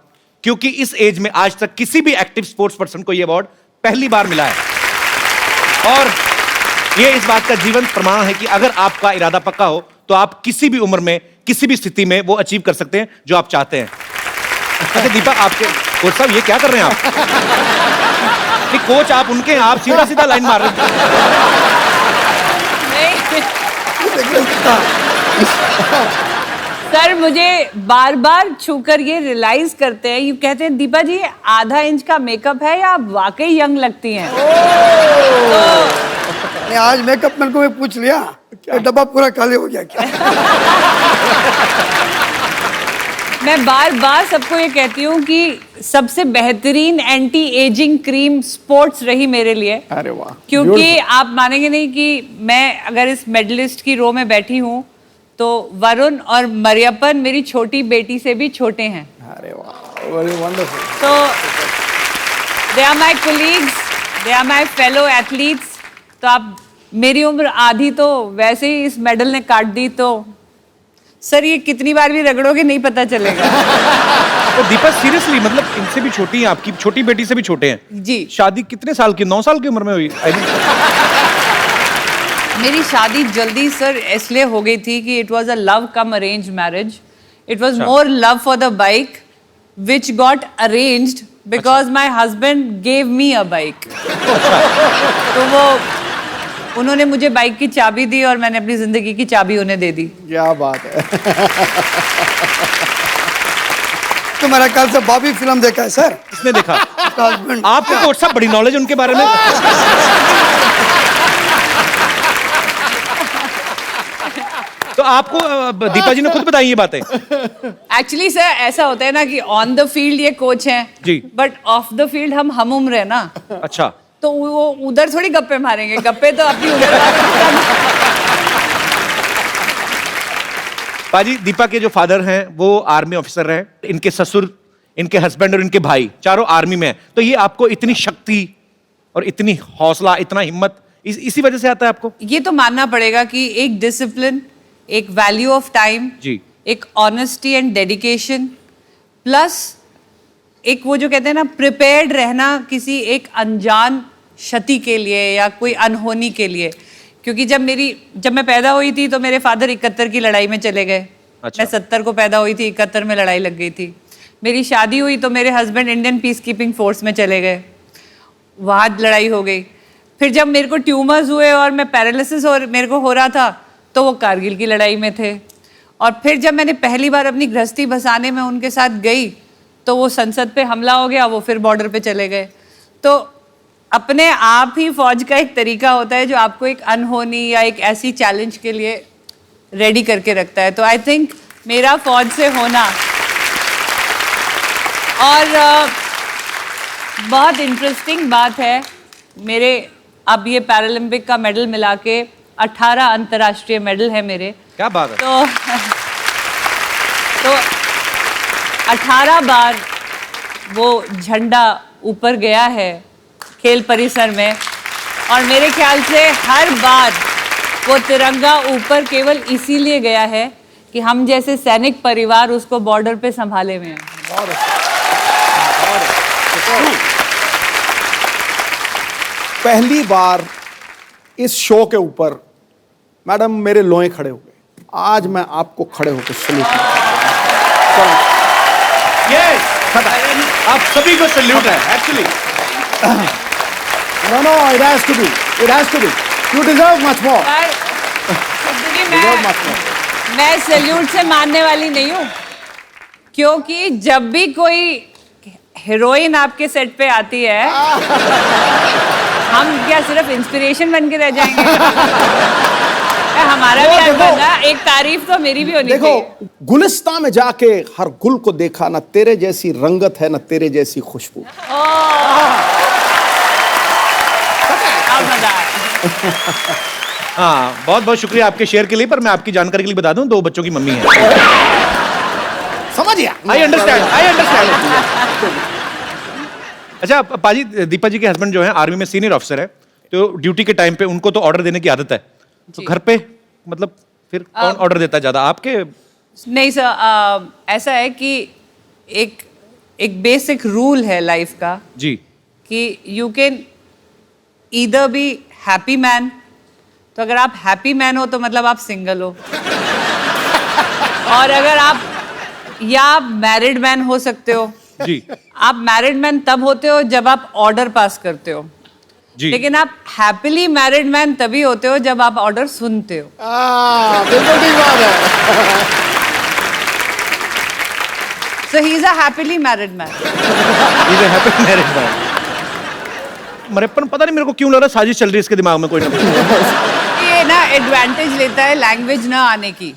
क्योंकि इस एज में आज तक किसी भी एक्टिव स्पोर्ट्स पर्सन को यह अवार्ड पहली बार मिला है। और यह इस बात का जीवंत प्रमाण है कि अगर आपका इरादा पक्का हो तो आप किसी भी उम्र में, किसी भी स्थिति में वो अचीव कर सकते हैं जो आप चाहते हैं। अच्छा दीपा, आपके कोच साहब ये क्या कर रहे हैं आप? नहीं कोच आप उनके हैं, आप सीधा सीधा लाइन मार रहे हैं। सर मुझे बार बार छूकर ये रियलाइज करते हैं, ये कहते हैं दीपा जी आधा इंच का मेकअप है या आप वाकई यंग लगती हैं। नहीं, आज मेकअप मैन को मैं पूछ लिया, डब्बा पूरा खाली हो गया क्या? मैं बार बार सबको ये कहती हूँ कि सबसे बेहतरीन एंटी एजिंग क्रीम स्पोर्ट्स रही मेरे लिए। अरे वाह। क्योंकि आप मानेंगे नहीं कि मैं अगर इस मेडलिस्ट की रो में बैठी हूँ तो वरुण और मरियप्पन मेरी छोटी बेटी से भी छोटे हैं। अरे वाह, वेरी वंडरफुल। तो they are my colleagues, they are my fellow athletes. तो आप मेरी उम्र आधी तो वैसे ही इस मेडल ने काट दी, तो सर ये कितनी बार भी रगड़ोगे नहीं पता चलेगा। तो दीपा सीरियसली, मतलब इनसे भी छोटी हैं, आपकी छोटी बेटी से भी छोटे हैं जी। शादी कितने साल की? 9 साल की उम्र में हुई? मेरी शादी जल्दी सर इसलिए हो गई थी कि it was a love come arrange marriage. It was more love for the bike which got arranged because my husband gave me a bike. तो वो उन्होंने मुझे बाइक की चाबी दी और मैंने अपनी जिंदगी की चाबी उन्हें दे दी। क्या बात है। तो मेरा ख्याल से बॉबी फिल्म देखा है सर। किसने देखा? हस्बैंड। आपको कोच साहब बड़ी नॉलेज उनके बारे में। तो आपको दीपा जी ने खुद बताई ये बातें? एक्चुअली सर ऐसा होता है ना कि ऑन द फील्ड ये कोच हैं जी, बट ऑफ द फील्ड हम उम्र है ना। अच्छा। तो वो उधर थोड़ी गप्पे मारेंगे, गप्पे तो अपनी उधर। पाजी, दीपा के जो फादर हैं वो आर्मी ऑफिसर हैं, इनके ससुर इनके हस्बैंड और इनके भाई चारों आर्मी में हैं। तो ये आपको इतनी शक्ति और इतनी हौसला, इतना हिम्मत इसी वजह से आता है आपको? ये तो मानना पड़ेगा कि एक डिसिप्लिन, एक वैल्यू ऑफ टाइम जी, एक ऑनेस्टी एंड डेडिकेशन, प्लस एक वो जो कहते हैं ना प्रिपेयर्ड रहना किसी एक अनजान क्षति के लिए या कोई अनहोनी के लिए। क्योंकि जब मैं पैदा हुई थी तो मेरे फादर 71 की लड़ाई में चले गए। अच्छा। मैं 70 को पैदा हुई थी, 71 में लड़ाई लग गई थी। मेरी शादी हुई तो मेरे husband Indian peace keeping force में चले गए, वहाँ लड़ाई हो गई। फिर जब मेरे को ट्यूमर्स हुए और मैं पैरालिसिस और मेरे को हो रहा था तो वो कारगिल की लड़ाई में थे। और फिर जब मैंने पहली बार अपनी गृहस्थी बसाने में उनके साथ गई तो वो संसद पे हमला हो गया, वो फिर बॉर्डर पे चले गए। तो अपने आप ही फौज का एक तरीका होता है जो आपको एक अनहोनी या एक ऐसी चैलेंज के लिए रेडी करके रखता है। तो आई थिंक मेरा फौज से होना और बहुत इंटरेस्टिंग बात है, मेरे अब ये पैरालंपिक का मेडल मिला के 18 अंतर्राष्ट्रीय मेडल है मेरे। क्या बात है। तो 18 बार वो झंडा ऊपर गया है खेल परिसर में, और मेरे ख्याल से हर बार वो तिरंगा ऊपर केवल इसीलिए गया है कि हम जैसे सैनिक परिवार उसको बॉर्डर पे संभाले हुए हैं। पहली बार इस शो के ऊपर मैडम मेरे लोए खड़े हो गए। आज मैं आपको खड़े होकर सल्यूट आप सभी को सल्यूट है actually. No it has to be you deserve much more. मैं सल्यूट से मानने वाली नहीं हूँ, क्योंकि जब भी कोई हीरोइन आपके सेट पे आती है हम क्या सिर्फ इंस्पिरेशन बन के रह जाएंगे? हमारा भी आज बनना, एक तारीफ तो मेरी भी होनी चाहिए। देखो, गुलिस्तां में जाके हर गुल को देखा, ना तेरे जैसी रंगत है ना तेरे जैसी खुशबू। हाँ, बहुत बहुत शुक्रिया आपके शेयर के लिए। पर मैं आपकी जानकारी के लिए बता दूं, 2 बच्चों की मम्मी है। समझ गया? I understand. अच्छा पाजी, दीपा जी के हस्बैंड जो है आर्मी में सीनियर ऑफिसर है, तो ड्यूटी के टाइम पे उनको तो ऑर्डर देने की आदत है। तो घर पे मतलब फिर कौन ऑर्डर देता है ज्यादा, आपके? नहीं सर, ऐसा है कि एक बेसिक रूल है लाइफ का जी, कि you can either be happy man, तो अगर आप हैप्पी मैन हो तो मतलब आप सिंगल हो, और अगर आप मैरिड मैन हो सकते हो जी। आप मैरिड मैन तब होते हो जब आप ऑर्डर पास करते हो जी। लेकिन आप हैप्पीली मैरिड मैन तभी होते हो जब आप ऑर्डर सुनते हो। बिल्कुल ठीक बात है। So he is a happily married man. He's a happy married man. मरेपन पता नहीं मेरे को क्यों लग रहा है साजिश चल रही है इसके दिमाग में कोई ना। ये ना एडवांटेज लेता है लैंग्वेज ना आने की।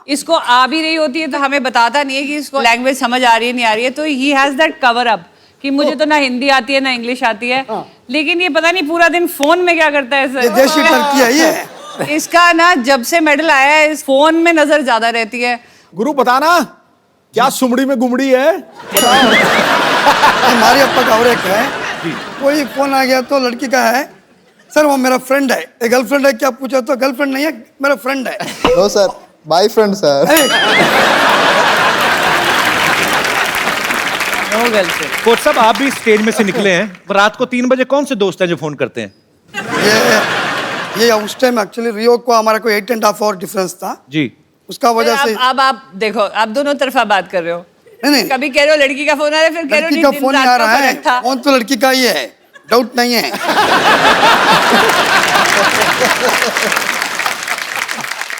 इसको आ भी रही होती है तो हमें बताता नहीं है कि इसको लैंग्वेज समझ आ रही है नहीं आ रही है, तो he has that cover up कि मुझे तो ना हिंदी आती है ना इंग्लिश आती है, लेकिन ये पता नहीं पूरा दिन फोन में क्या करता है सर। देशी टर्की है ये। इसका ना जब से मेडल आया है इस फोन में नजर ज्यादा रहती है। गुरु बताना क्या सुमड़ी में गुमड़ी है? हमारे अप्पा का और एक है, कोई फोन आ गया तो लड़की का है, सर वो मेरा फ्रेंड है। एक गर्लफ्रेंड है क्या पूछा तो गर्लफ्रेंड नहीं है, मेरा फ्रेंड है। No sir, bye friend sir. No girlfriend. Coach साहब आप भी स्टेज में से निकले हैं, रात को 3 बजे कौन से दोस्त हैं जो फोन करते हैं? ये उस टाइम एक्चुअली रियो को हमारा कोई 8.5 आवर डिफरेंस था जी, उसका वजह से। अब आप देखो, आप दोनों तरफा बात कर रहे हो। नहीं, कभी कह रहे हो लड़की का फोन आ रहा है, फिर कह रहे हो लड़की का फोन नहीं आ रहा है, फोन तो लड़की का ही है, डाउट नहीं है।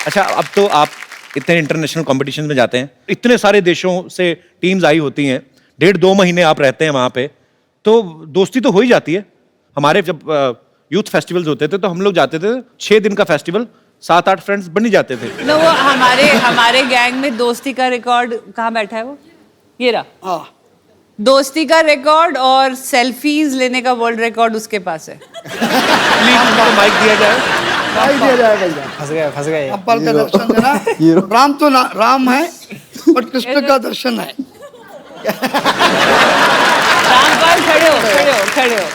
अच्छा अब तो आप इतने इंटरनेशनल कॉम्पिटिशन में जाते हैं, इतने सारे देशों से टीम्स आई होती हैं, 1.5-2 महीने आप रहते हैं वहां पे, तो दोस्ती तो हो ही जाती है। हमारे जब यूथ फेस्टिवल्स होते थे तो हम लोग जाते थे, 6 दिन का फेस्टिवल, 7-8 फ्रेंड्स बन ही जाते थे। नो वो हमारे गैंग में दोस्ती का रिकॉर्ड कहाँ बैठा है वो? ये रहा। दोस्ती का रिकॉर्ड और सेल्फीज लेने का वर्ल्ड रिकॉर्ड उसके पास है। प्लीज उनको माइक दिया जाए। माइक दिया जाए भैया। फंस गए। अप्पा का दर्शन है ना, राम तो राम है बट कृष्ण का दर्शन है। रामपाल खड़े हो।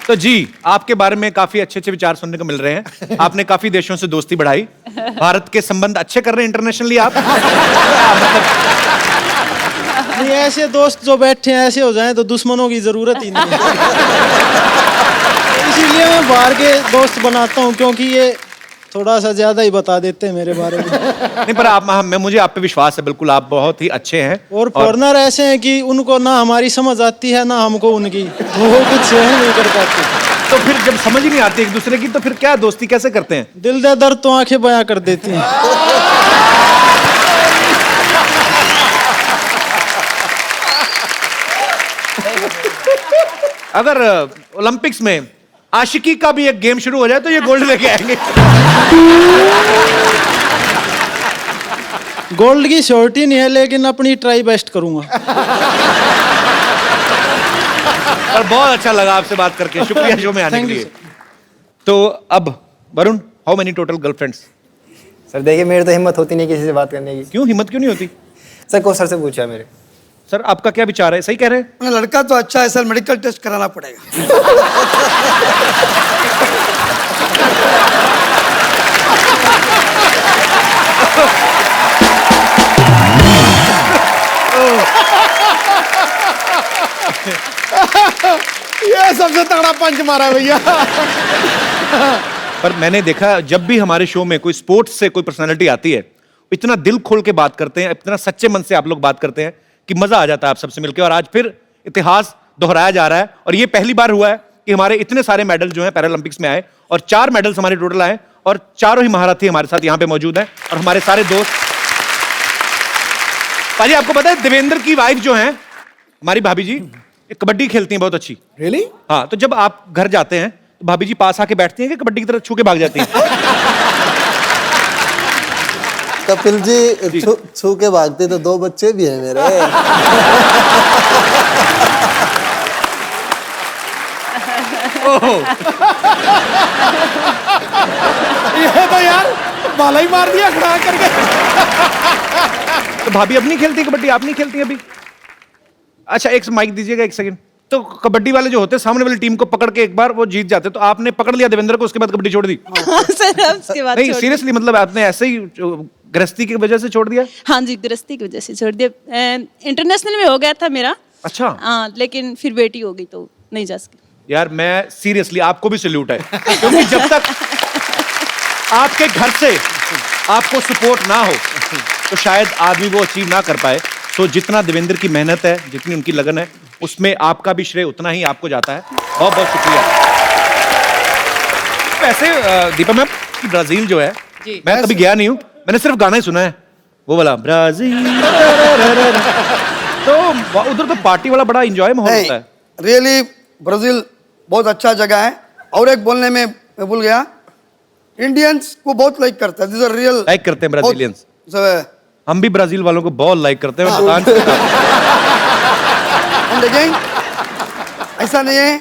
तो जी, आपके बारे में काफी अच्छे अच्छे विचार सुनने को मिल रहे हैं। आपने काफी देशों से दोस्ती बढ़ाई, भारत के संबंध अच्छे कर रहे हैं इंटरनेशनली आप। नहीं, ऐसे दोस्त जो बैठे हैं ऐसे हो जाएं तो दुश्मनों की जरूरत ही नहीं है। इसीलिए मैं बाहर के दोस्त बनाता हूँ, क्योंकि ये थोड़ा सा ज्यादा ही बता देते हैं मेरे बारे में। नहीं, पर आप मुझे आप पे विश्वास है, बिल्कुल आप बहुत ही अच्छे हैं। और फॉरनर ऐसे हैं कि उनको ना हमारी समझ आती है ना हमको उनकी, तो वो कुछ सहन नहीं कर पाते। तो फिर जब समझ ही नहीं आती एक दूसरे की, तो फिर क्या दोस्ती कैसे करते हैं? दिल दे दर्द तो आंखें बयां कर देती हैं। अगर ओलंपिक्स में आशिकी का भी एक गेम शुरू हो जाए तो ये गोल्ड लेके आएंगे। गोल्ड की श्योरिटी नहीं है, लेकिन अपनी ट्राई बेस्ट करूंगा। और बहुत अच्छा लगा आपसे बात करके, शुक्रिया शो में आने के लिए। तो अब Varun, how many total girlfriends? Sir देखिए, मेरी तो हिम्मत होती नहीं किसी से बात करने की। क्यों हिम्मत क्यों नहीं होती? सर को सर से पूछा मेरे। सर आपका क्या विचार है, सही कह रहे हैं? लड़का तो अच्छा है सर, मेडिकल टेस्ट कराना पड़ेगा। ये सबसे तगड़ा पंच मारा भैया। पर मैंने देखा, जब भी हमारे शो में कोई स्पोर्ट्स से कोई पर्सनालिटी आती है, इतना दिल खोल के बात करते हैं, इतना सच्चे मन से आप लोग बात करते हैं कि मजा आ जाता है आप सबसे मिलकर। और आज फिर इतिहास दोहराया जा रहा है, और ये पहली बार हुआ है कि हमारे इतने सारे मेडल जो हैं पैरालंपिक्स में आए, और 4 मेडल्स हमारे टोटल आए, और चारों ही महारथी हमारे साथ यहाँ पे मौजूद हैं, और हमारे सारे दोस्त। पाजी, आपको पता है देवेंद्र की वाइफ जो है हमारी भाभी जी, कबड्डी खेलती हैं बहुत अच्छी। रियली? हाँ, तो जब आप घर जाते हैं तो भाभी जी पास आके बैठती हैं कि कबड्डी की तरफ छू के भाग जाती हैं? कपिल जी छू के भागते तो 2 बच्चे भी हैं मेरे। ये तो यार बाला ही मार दिया खड़ा करके। तो भाभी अब नहीं खेलती कबड्डी? आप नहीं खेलती अभी? अच्छा, एक माइक दीजिएगा, 1 सेकंड। तो कबड्डी वाले जो होते हैं सामने वाली टीम को पकड़ के एक बार वो जीत जाते, तो आपने पकड़ लिया देवेंद्र को, उसके बाद कबड्डी छोड़ दी? सर उसके बाद नहीं, सीरियसली, मतलब आपने ऐसे ही गृहस्थी की वजह से छोड़ दिया? हाँ जी, गृहस्थी की वजह से छोड़ दिया। इंटरनेशनल में हो गया था मेरा। अच्छा। हाँ, लेकिन फिर बेटी हो गई तो नहीं जा सकी। यार मैं सीरियसली, आपको भी सैल्यूट है, क्योंकि जब तक आपके घर से आपको सपोर्ट ना हो तो शायद आदमी वो अचीव ना कर पाए। तो जितना देवेंद्र की मेहनत है, जितनी उनकी लगन है, उसमें आपका भी श्रेय उतना ही आपको जाता है। बहुत बहुत शुक्रिया। वैसे दीपा मैम, ब्राजील जो है, मैं कभी गया नहीं हूँ, मैंने सिर्फ गाना ही सुना है, वो वाला ब्राजील। तो उधर तो पार्टी वाला बड़ा एंजॉय माहौल होता है। रियली ब्राजील बहुत अच्छा जगह है। और एक बोलने में मैं भूल गया, इंडियंस को बहुत लाइक करता है। दिस आर रियल लाइक करते हैं ब्राजीलियंस। हम भी ब्राजील वालों को बहुत लाइक करते हैं। ऐसा नहीं है,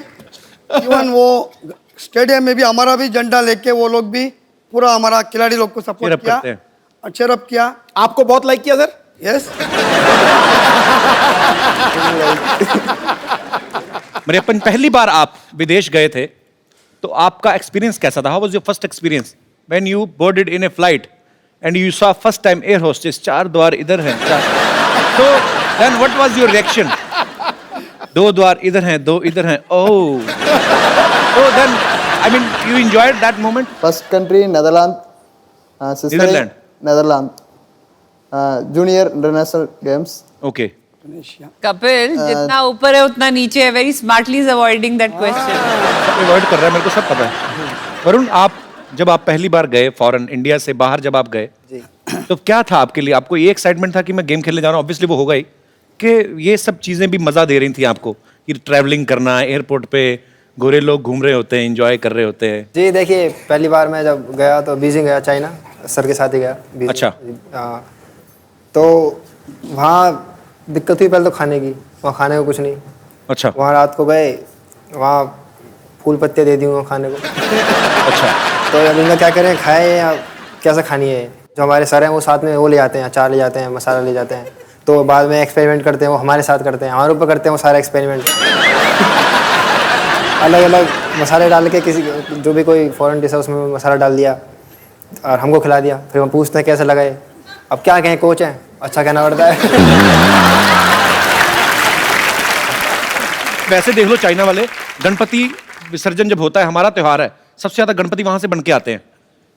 इवन वो स्टेडियम में भी हमारा भी झंडा लेके वो लोग भी पूरा हमारा खिलाड़ी लोग को सपोर्ट किया और चेयरअप किया। आपको बहुत लाइक किया सर? यस। मरियप्पन, पहली बार आप विदेश गए थे, तो आपका एक्सपीरियंस कैसा था? How was your first experience when you boarded in a flight and you saw first time air hostess 4 द्वार इधर हैं, तो then what was your reaction? 2 द्वार इधर हैं, 2 इधर हैं, ओह। तो then I mean you enjoyed that moment? First country Netherlands, Netherlands, Netherlands, junior international games. Okay. Kapil, जितना ऊपर है उतना नीचे है। Very smartly is avoiding that question. Avoid कर रहा है, मेरे को सब पता है। वरुण, जब आप पहली बार गए फॉरेन, इंडिया से बाहर जब आप गए, तो क्या था आपके लिए? आपको ये एक्साइटमेंट था कि मैं गेम खेलने जा रहा हूँ, ऑब्वियसली वो होगा ही, कि ये सब चीजें भी मजा दे रही थी आपको, कि ट्रैवलिंग करना, एयरपोर्ट पे गोरे लोग घूम रहे होते हैं, एंजॉय कर रहे होते हैं? जी देखिए, पहली बार मैं जब गया तो बीजिंग गया, चाइना, सर के साथ ही गया बीजिंग। अच्छा। तो वहाँ दिक्कत हुई पहले तो खाने की, वहाँ खाने को कुछ नहीं। अच्छा। वहाँ रात को गए, वहाँ फूल पत्ते दे दी वहाँ खाने को। अच्छा। तो अब इनका क्या करें, खाए या कैसे खानी है? जो हमारे सर हैं वो साथ में वो ले जाते हैं, अचार ले जाते हैं, मसाला ले जाते हैं, तो बाद में एक्सपेरिमेंट करते हैं, वो हमारे साथ करते हैं, हमारे ऊपर करते हैं वो सारे एक्सपेरिमेंट। अलग अलग मसाले डाल के, किसी जो भी कोई फॉरेन डिश है उसमें मसाला डाल दिया और हमको खिला दिया। फिर हम पूछते हैं कैसा लगा ये, अब क्या कहें, कोच हैं, अच्छा कहना पड़ता है। वैसे देख लो चाइना वाले, गणपति विसर्जन जब होता है, हमारा त्योहार है, सबसे ज्यादा गणपति वहां से बन के आते हैं।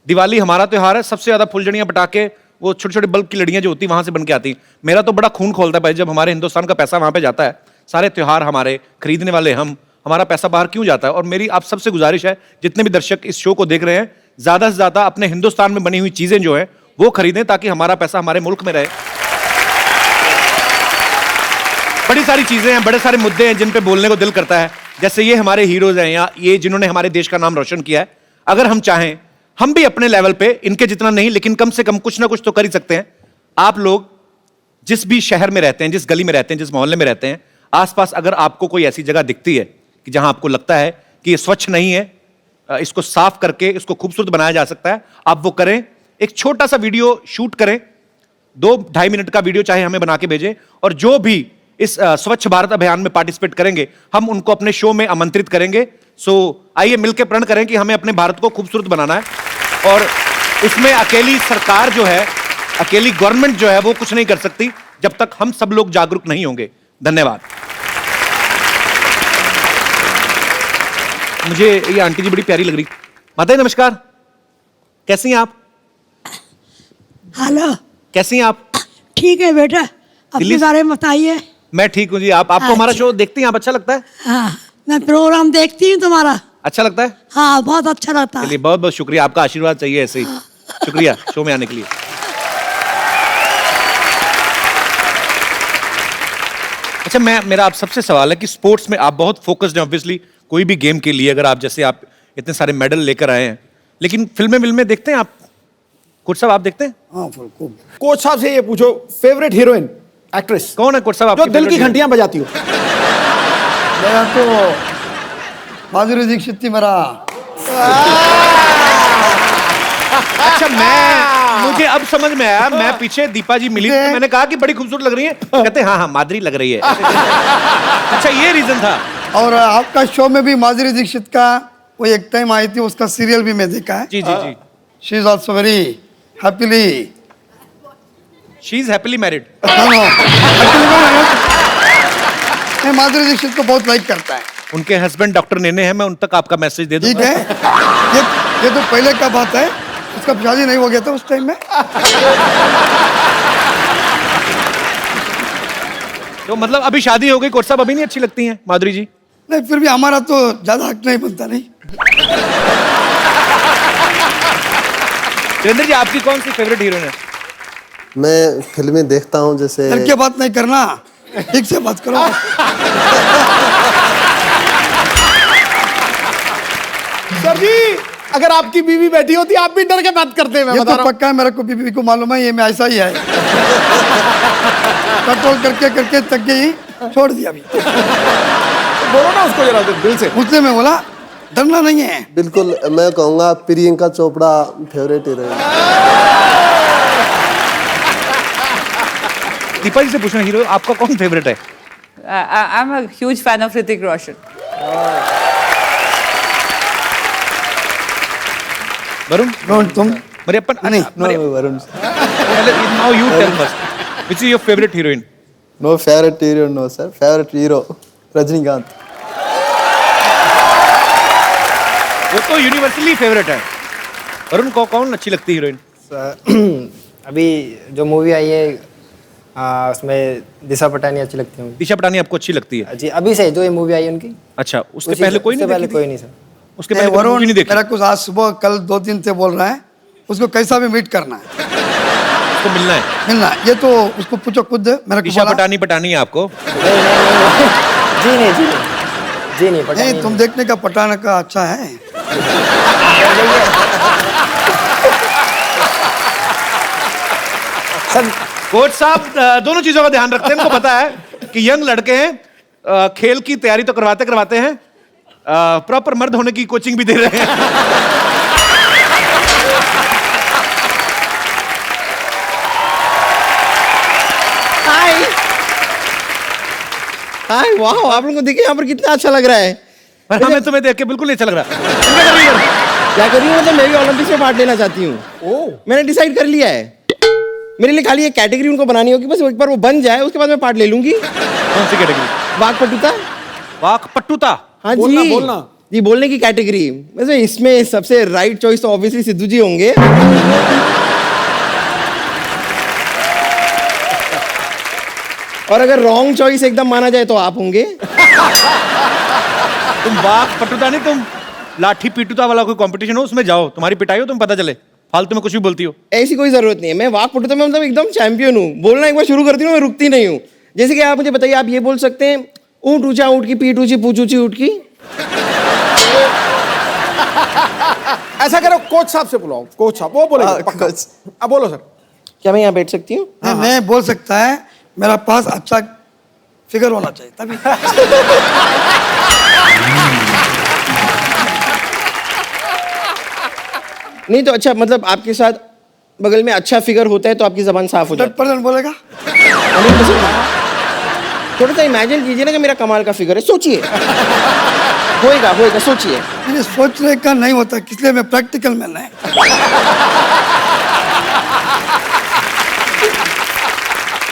दिवाली हमारा त्योहार है, सबसे ज्यादा फुलझड़ियां पटाखे, वो छोटे छोटे बल्ब की लड़ियां जो होती है वहां से बन के आती हैं। मेरा तो बड़ा खून खोलता है भाई जब हमारे हिंदुस्तान का पैसा वहां पे जाता है। सारे त्योहार हमारे, खरीदने वाले हम, हमारा पैसा बाहर क्यों जाता है? और मेरी आप सबसे गुजारिश है, जितने भी दर्शक इस शो को देख रहे हैं, ज्यादा से ज्यादा अपने हिंदुस्तान में बनी हुई चीजें जो है वो खरीदें, ताकि हमारा पैसा हमारे मुल्क में रहे। बड़ी सारी चीजें हैं, बड़े सारे मुद्दे हैं जिन पे बोलने को दिल करता है, जैसे ये हमारे हीरोज हैं, या ये जिन्होंने हमारे देश का नाम रोशन किया है। अगर हम चाहें, हम भी अपने लेवल पे, इनके जितना नहीं लेकिन कम से कम कुछ ना कुछ तो कर ही सकते हैं। आप लोग जिस भी शहर में रहते हैं, जिस गली में रहते हैं, जिस मोहल्ले में रहते हैं, आसपास अगर आपको कोई ऐसी जगह दिखती है कि जहां आपको लगता है कि ये स्वच्छ नहीं है, इसको साफ करके इसको खूबसूरत बनाया जा सकता है, आप वो करें। एक छोटा सा वीडियो शूट करें, 2-2.5 मिनट का वीडियो चाहे हमें बना के भेजें, और जो भी इस स्वच्छ भारत अभियान में पार्टिसिपेट करेंगे, हम उनको अपने शो में आमंत्रित करेंगे। सो आइए मिलकर प्रण करें कि हमें अपने भारत को खूबसूरत बनाना है, और इसमें अकेली सरकार जो है, अकेली गवर्नमेंट जो है वो कुछ नहीं कर सकती जब तक हम सब लोग जागरूक नहीं होंगे। धन्यवाद। मुझे ये आंटी जी बड़ी प्यारी लग रही। माता जी नमस्कार, कैसी हैं आप? हेलो, कैसी हैं आप? ठीक है बेटा, अपने बारे में बताइए। मैं ठीक हूँ जी। आपको हमारा शो देखती हैं आप? अच्छा लगता है? हाँ, मैं प्रोग्राम देखती हूँ तुम्हारा। अच्छा लगता है? हाँ, बहुत अच्छा लगता है। चलिए, बहुत बहुत शुक्रिया, आपका आशीर्वाद चाहिए ऐसे ही। शुक्रिया शो में आने के लिए। अच्छा, मेरा आप सबसे सवाल है कि स्पोर्ट्स में आप बहुत फोकस्ड हैं ऑब्वियसली, कोई भी गेम के लिए, अगर आप जैसे आप इतने सारे मेडल लेकर आए हैं, लेकिन फिल्में देखते हैं आप? कोच साहब आप देखते हैं? हाँ, कोच साहब से ये पूछो, फेवरेट हीरोइन एक्ट्रेस कौन है कोच साहब? जो दिल की घंटियां बजाती हो। मेरा तो माधुरी दीक्षित थी मेरा। अच्छा, मुझे अब समझ में आया, मैं पीछे दीपा जी मिली तो मैंने कहा कि बड़ी खूबसूरत लग रही है, कहते हाँ हाँ माधुरी लग रही है। अच्छा, ये रीजन था। और आपका शो में भी माधुरी दीक्षित का वो एक टाइम आई थी, उसका सीरियल भी मैं देखा है। जी जी जी। She is also very happily, she is happily married. मैं माधुरी दीक्षित को बहुत लाइक करता है। उनके हस्बैंड डॉक्टर नेने हैं, मैं उन तक आपका मैसेज दे दूं। ठीक है, ये तो पहले का बात है, उसका शादी नहीं हो गया था उस टाइम में। तो मतलब अभी शादी हो गई, कोच साहब अभी नहीं अच्छी लगती हैं माधुरी जी? नहीं, फिर भी हमारा तो ज्यादा हक नहीं बनता। नहीं, सुरेंद्र जी आपकी कौन सी फेवरेट हीरोइन है? मैं फिल्में देखता हूँ, जैसे डर के बात नहीं करना, ठीक से बात करो। सर जी, अगर आपकी बीवी बैठी होती आप भी डर के बात करते हैं। ये तो पक्का है, मेरे को बीवी को मालूम है, ये मैं ऐसा ही है। कंट्रोल करके करके तक गई, छोड़ दिया अभी। बोलो ना उसको जरा दिल से। उसने मैं बोला डरना नहीं है। बिल्कुल, मैं कहूँगा प्रियंका चोपड़ा फेवरेट हीरोइन। दीपा जी से पूछना, हीरो आपका कौन फेवरेट है? I am a huge fan of Hrithik Roshan. Varun तुम? मरियप्पन? नहीं, Varun. Now you tell first, which is your favourite heroine? No favourite hero, no sir, favourite hero Rajinikanth. वो तो यूनिवर्सली फेवरेट है। वरुण को कौन अच्छी लगती है हीरोइन? अभी जो मूवी आई है उसमें दिशा पटानी अच्छी लगती है। दिशा पटानी आपको अच्छी लगती है? जी, अभी से जो ये मूवी आई उनकी। अच्छा, उसके पहले कोई नहीं? पहले कोई नहीं सर। उसके पहले वरुण नहीं देखा? मेरा कुछ आज सुबह कल 2 दिन से बोल रहा है, उसको कैसा भी मीट करना है, उसको मिलना है। मिलना है। ये तो उसको पूछो खुद, मेरे को दिशा पटानी है आपको? जी नहीं, जी नहीं, नहीं, तुम देखने का पटाना का अच्छा है। कोच साहब दोनों चीजों का ध्यान रखते हैं। उनको पता है कि यंग लड़के हैं, खेल की तैयारी तो करवाते हैं, प्रॉपर मर्द होने की कोचिंग भी दे रहे हैं। हाय हाय वाह, आप लोगों को देखिए यहाँ पर कितना अच्छा लग रहा है। हमें तुम्हें देख के बिल्कुल नहीं अच्छा लग रहा। क्या कर रही हूँ, मतलब मैं भी ओलंपिक्स में पार्ट लेना चाहती हूँ। मैंने डिसाइड कर लिया है, मेरे लिए खाली एक कैटेगरी उनको बनानी होगी, बस एक बार वो बन जाए उसके बाद मैं पार्ट ले लूंगी। कौन सी कैटेगरी? वाकपटुता। वाकपटुता? हाँ बोलना, जी बोलना। जी, बोलने की कैटेगरी। वैसे इसमें सबसे राइट चॉइस तो ऑब्वियसली सिद्धू जी होंगे। और अगर रॉन्ग चॉइस एकदम माना जाए तो आप होंगे। तुम वाकपटुता नहीं, तुम लाठी पीटुता वाला कोई कंपटीशन हो उसमें जाओ, तुम्हारी पिटाई हो, तुम पता चले। फालतू में कुछ भी बोलती हो। ऐसी कोई जरूरत नहीं है, मैं वाकपटुता में मतलब एकदम चैंपियन हूँ। बोलना एक बार शुरू करती हूँ, मैं रुकती नहीं हूँ। जैसे कि आप मुझे बताइए, आप ये बोल सकते हैं, ऊँट ऊंचा ऊँट की पीठ ऊंची पूछ ऊंची ऊँट की। ऐसा करो, कोच साहब से बुलाओ, कोच साहब वो बोलेंगे पक्का। अब बोलो सर। क्या मैं यहाँ बैठ सकती हूँ? मैं बोल सकता है, मेरा पास अच्छा फिगर होना चाहिए तभी। नहीं तो अच्छा, मतलब आपके साथ बगल में अच्छा फिगर होता है तो आपकी जबान साफ हो जाती 100% बोलेगा। थोड़ा सा इमेजिन कीजिए ना कि मेरा कमाल का फिगर है, सोचिए। होएगा होएगा, सोचिए। मुझे सोचने का नहीं होता, इसलिए मैं प्रैक्टिकल में नहीं।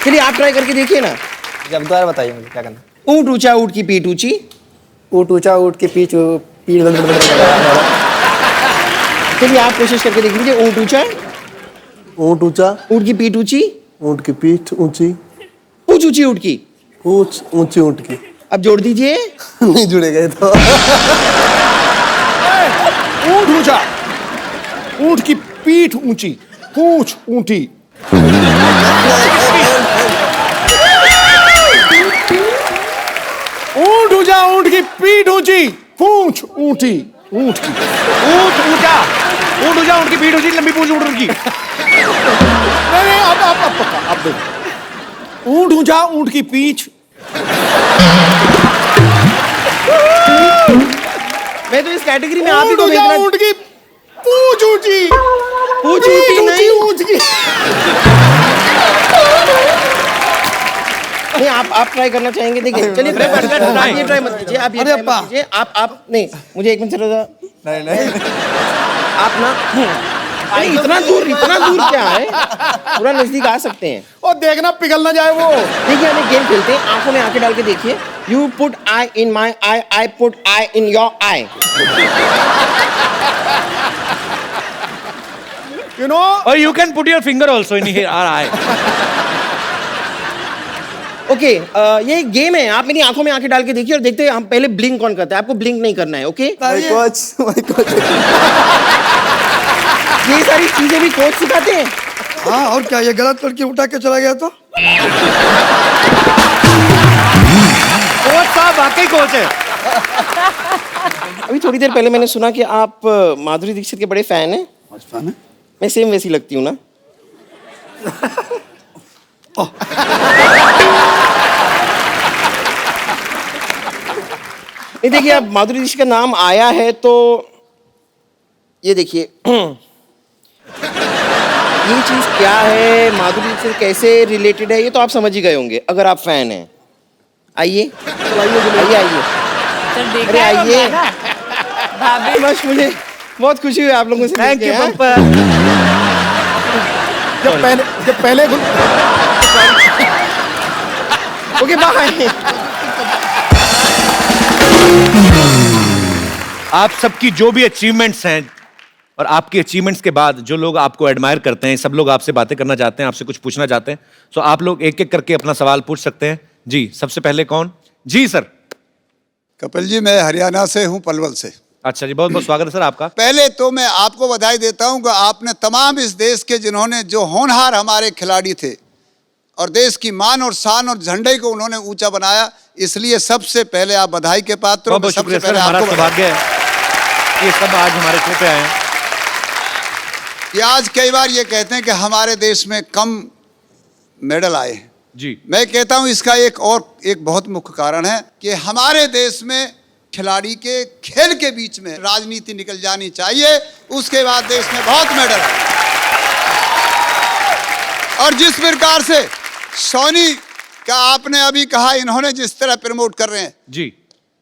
चलिए आप ट्राई करके देखिए ना। जब दोबारा बताइए मुझे क्या करना। ऊँट ऊंचा ऊँट की पीठ ऊंची। ऊँट ऊंचा ऊँट की पीठ चलिए आप कोशिश करके देख लीजिए। ऊँट ऊंचा, ऊँट ऊंचा, ऊँट की पीठ ऊंची, ऊँट की पीठ ऊंची, पूंछ ऊंची ऊँट की, पूंछ ऊंची ऊँट की। अब जोड़ दीजिए। नहीं जुड़ेगा ये तो। ऊँट ऊंचा, ऊँट की पीठ ऊंची, पूंछ ऊंटी। ऊँट ऊंचा, ऊँट की पीठ ऊंची, पूंछ ऊंटी। ऊँट की ऊँट ऊंचा, ऊँट ऊंचा ऊँट की पीठ ऊंची, लंबी पूंछ ऊँट की। नहीं, अब पक्का, अब देखो। ऊँट ऊंचा, ऊँट की पीठ। मैं तो इस कैटेगरी में आप ही को देखना। ऊँट की पूंछ ऊंची, पूंछ ऊंची नहीं, ऊँट की। नहीं आप ट्राई करना चाहेंगे? देखिए चलिए ट्राई आप ये ट्राई मत कीजिए, आप ये ट्राई मत कीजिए। आप नहीं, मुझे एक मिनट जरा। नहीं आप ना नहीं, इतना दूर क्या है, पूरा नजदीक आ सकते हैं। और देखना पिघल ना जाए वो। देखिए हम एक गेम खेलते हैं, आंखों में आंखें डाल के देखिए। You put I in my I, I put I in your I. You know? Or you can put your finger also in here, our eye. Okay, ये एक गेम है। आप मेरी आंखों में आंखें डाल के देखिए और देखते हैं हम पहले ब्लिंक कौन करता है। आपको ब्लिंक नहीं करना है, ओके? कोच। ये सारी चीजें भी कोच सिखाते हैं। हाँ, और क्या, ये गलत लड़की उठा के चला गया तो? कोच साहब वाकई कोच है। अभी थोड़ी देर पहले मैंने सुना कि आप माधुरी दीक्षित के बड़े फैन हैं। फैन है? मैं सेम वैसी लगती हूँ ना? नहीं देखिए, अब माधुरी दीक्षित का नाम आया है तो ये देखिए, ये चीज क्या है, माधुरी दीक्षित कैसे रिलेटेड है, ये तो आप समझ ही गए होंगे अगर आप फैन हैं। आइए आइए आइए, अरे आइए। बस मुझे बहुत खुशी हुई आप लोगों से। थैंक यू पंपा। जब पहले ओके बाय। आप सबकी जो भी अचीवमेंट्स हैं और आपकी अचीवमेंट्स के बाद जो लोग आपको एडमायर करते हैं, सब लोग आपसे बातें करना चाहते हैं, आपसे कुछ पूछना चाहते हैं, तो आप लोग एक एक करके अपना सवाल पूछ सकते हैं। जी सबसे पहले कौन? जी सर। कपिल जी, मैं हरियाणा से हूं, पलवल से। अच्छा जी, बहुत बहुत स्वागत है सर आपका। पहले तो मैं आपको बधाई देता हूं कि आपने तमाम इस देश के जिन्होंने जो होनहार हमारे खिलाड़ी थे और देश की मान और शान और झंडे को उन्होंने ऊंचा बनाया, इसलिए सबसे पहले आप बधाई के पात्र हो। बहुत शुक्रिया सर, हमारा सौभाग्य है ये सब आज हमारे शो पे आए हैं। कि आज कई बार ये कहते हैं कि हमारे देश में कम मेडल आए हैं जी। मैं कहता हूं इसका एक बहुत मुख्य कारण है कि हमारे देश में खिलाड़ी के खेल के बीच में राजनीति निकल जानी चाहिए, उसके बाद देश में बहुत मेडल आए। और जिस प्रकार से सोनी क्या आपने अभी कहा इन्होंने जिस तरह प्रमोट कर रहे हैं जी,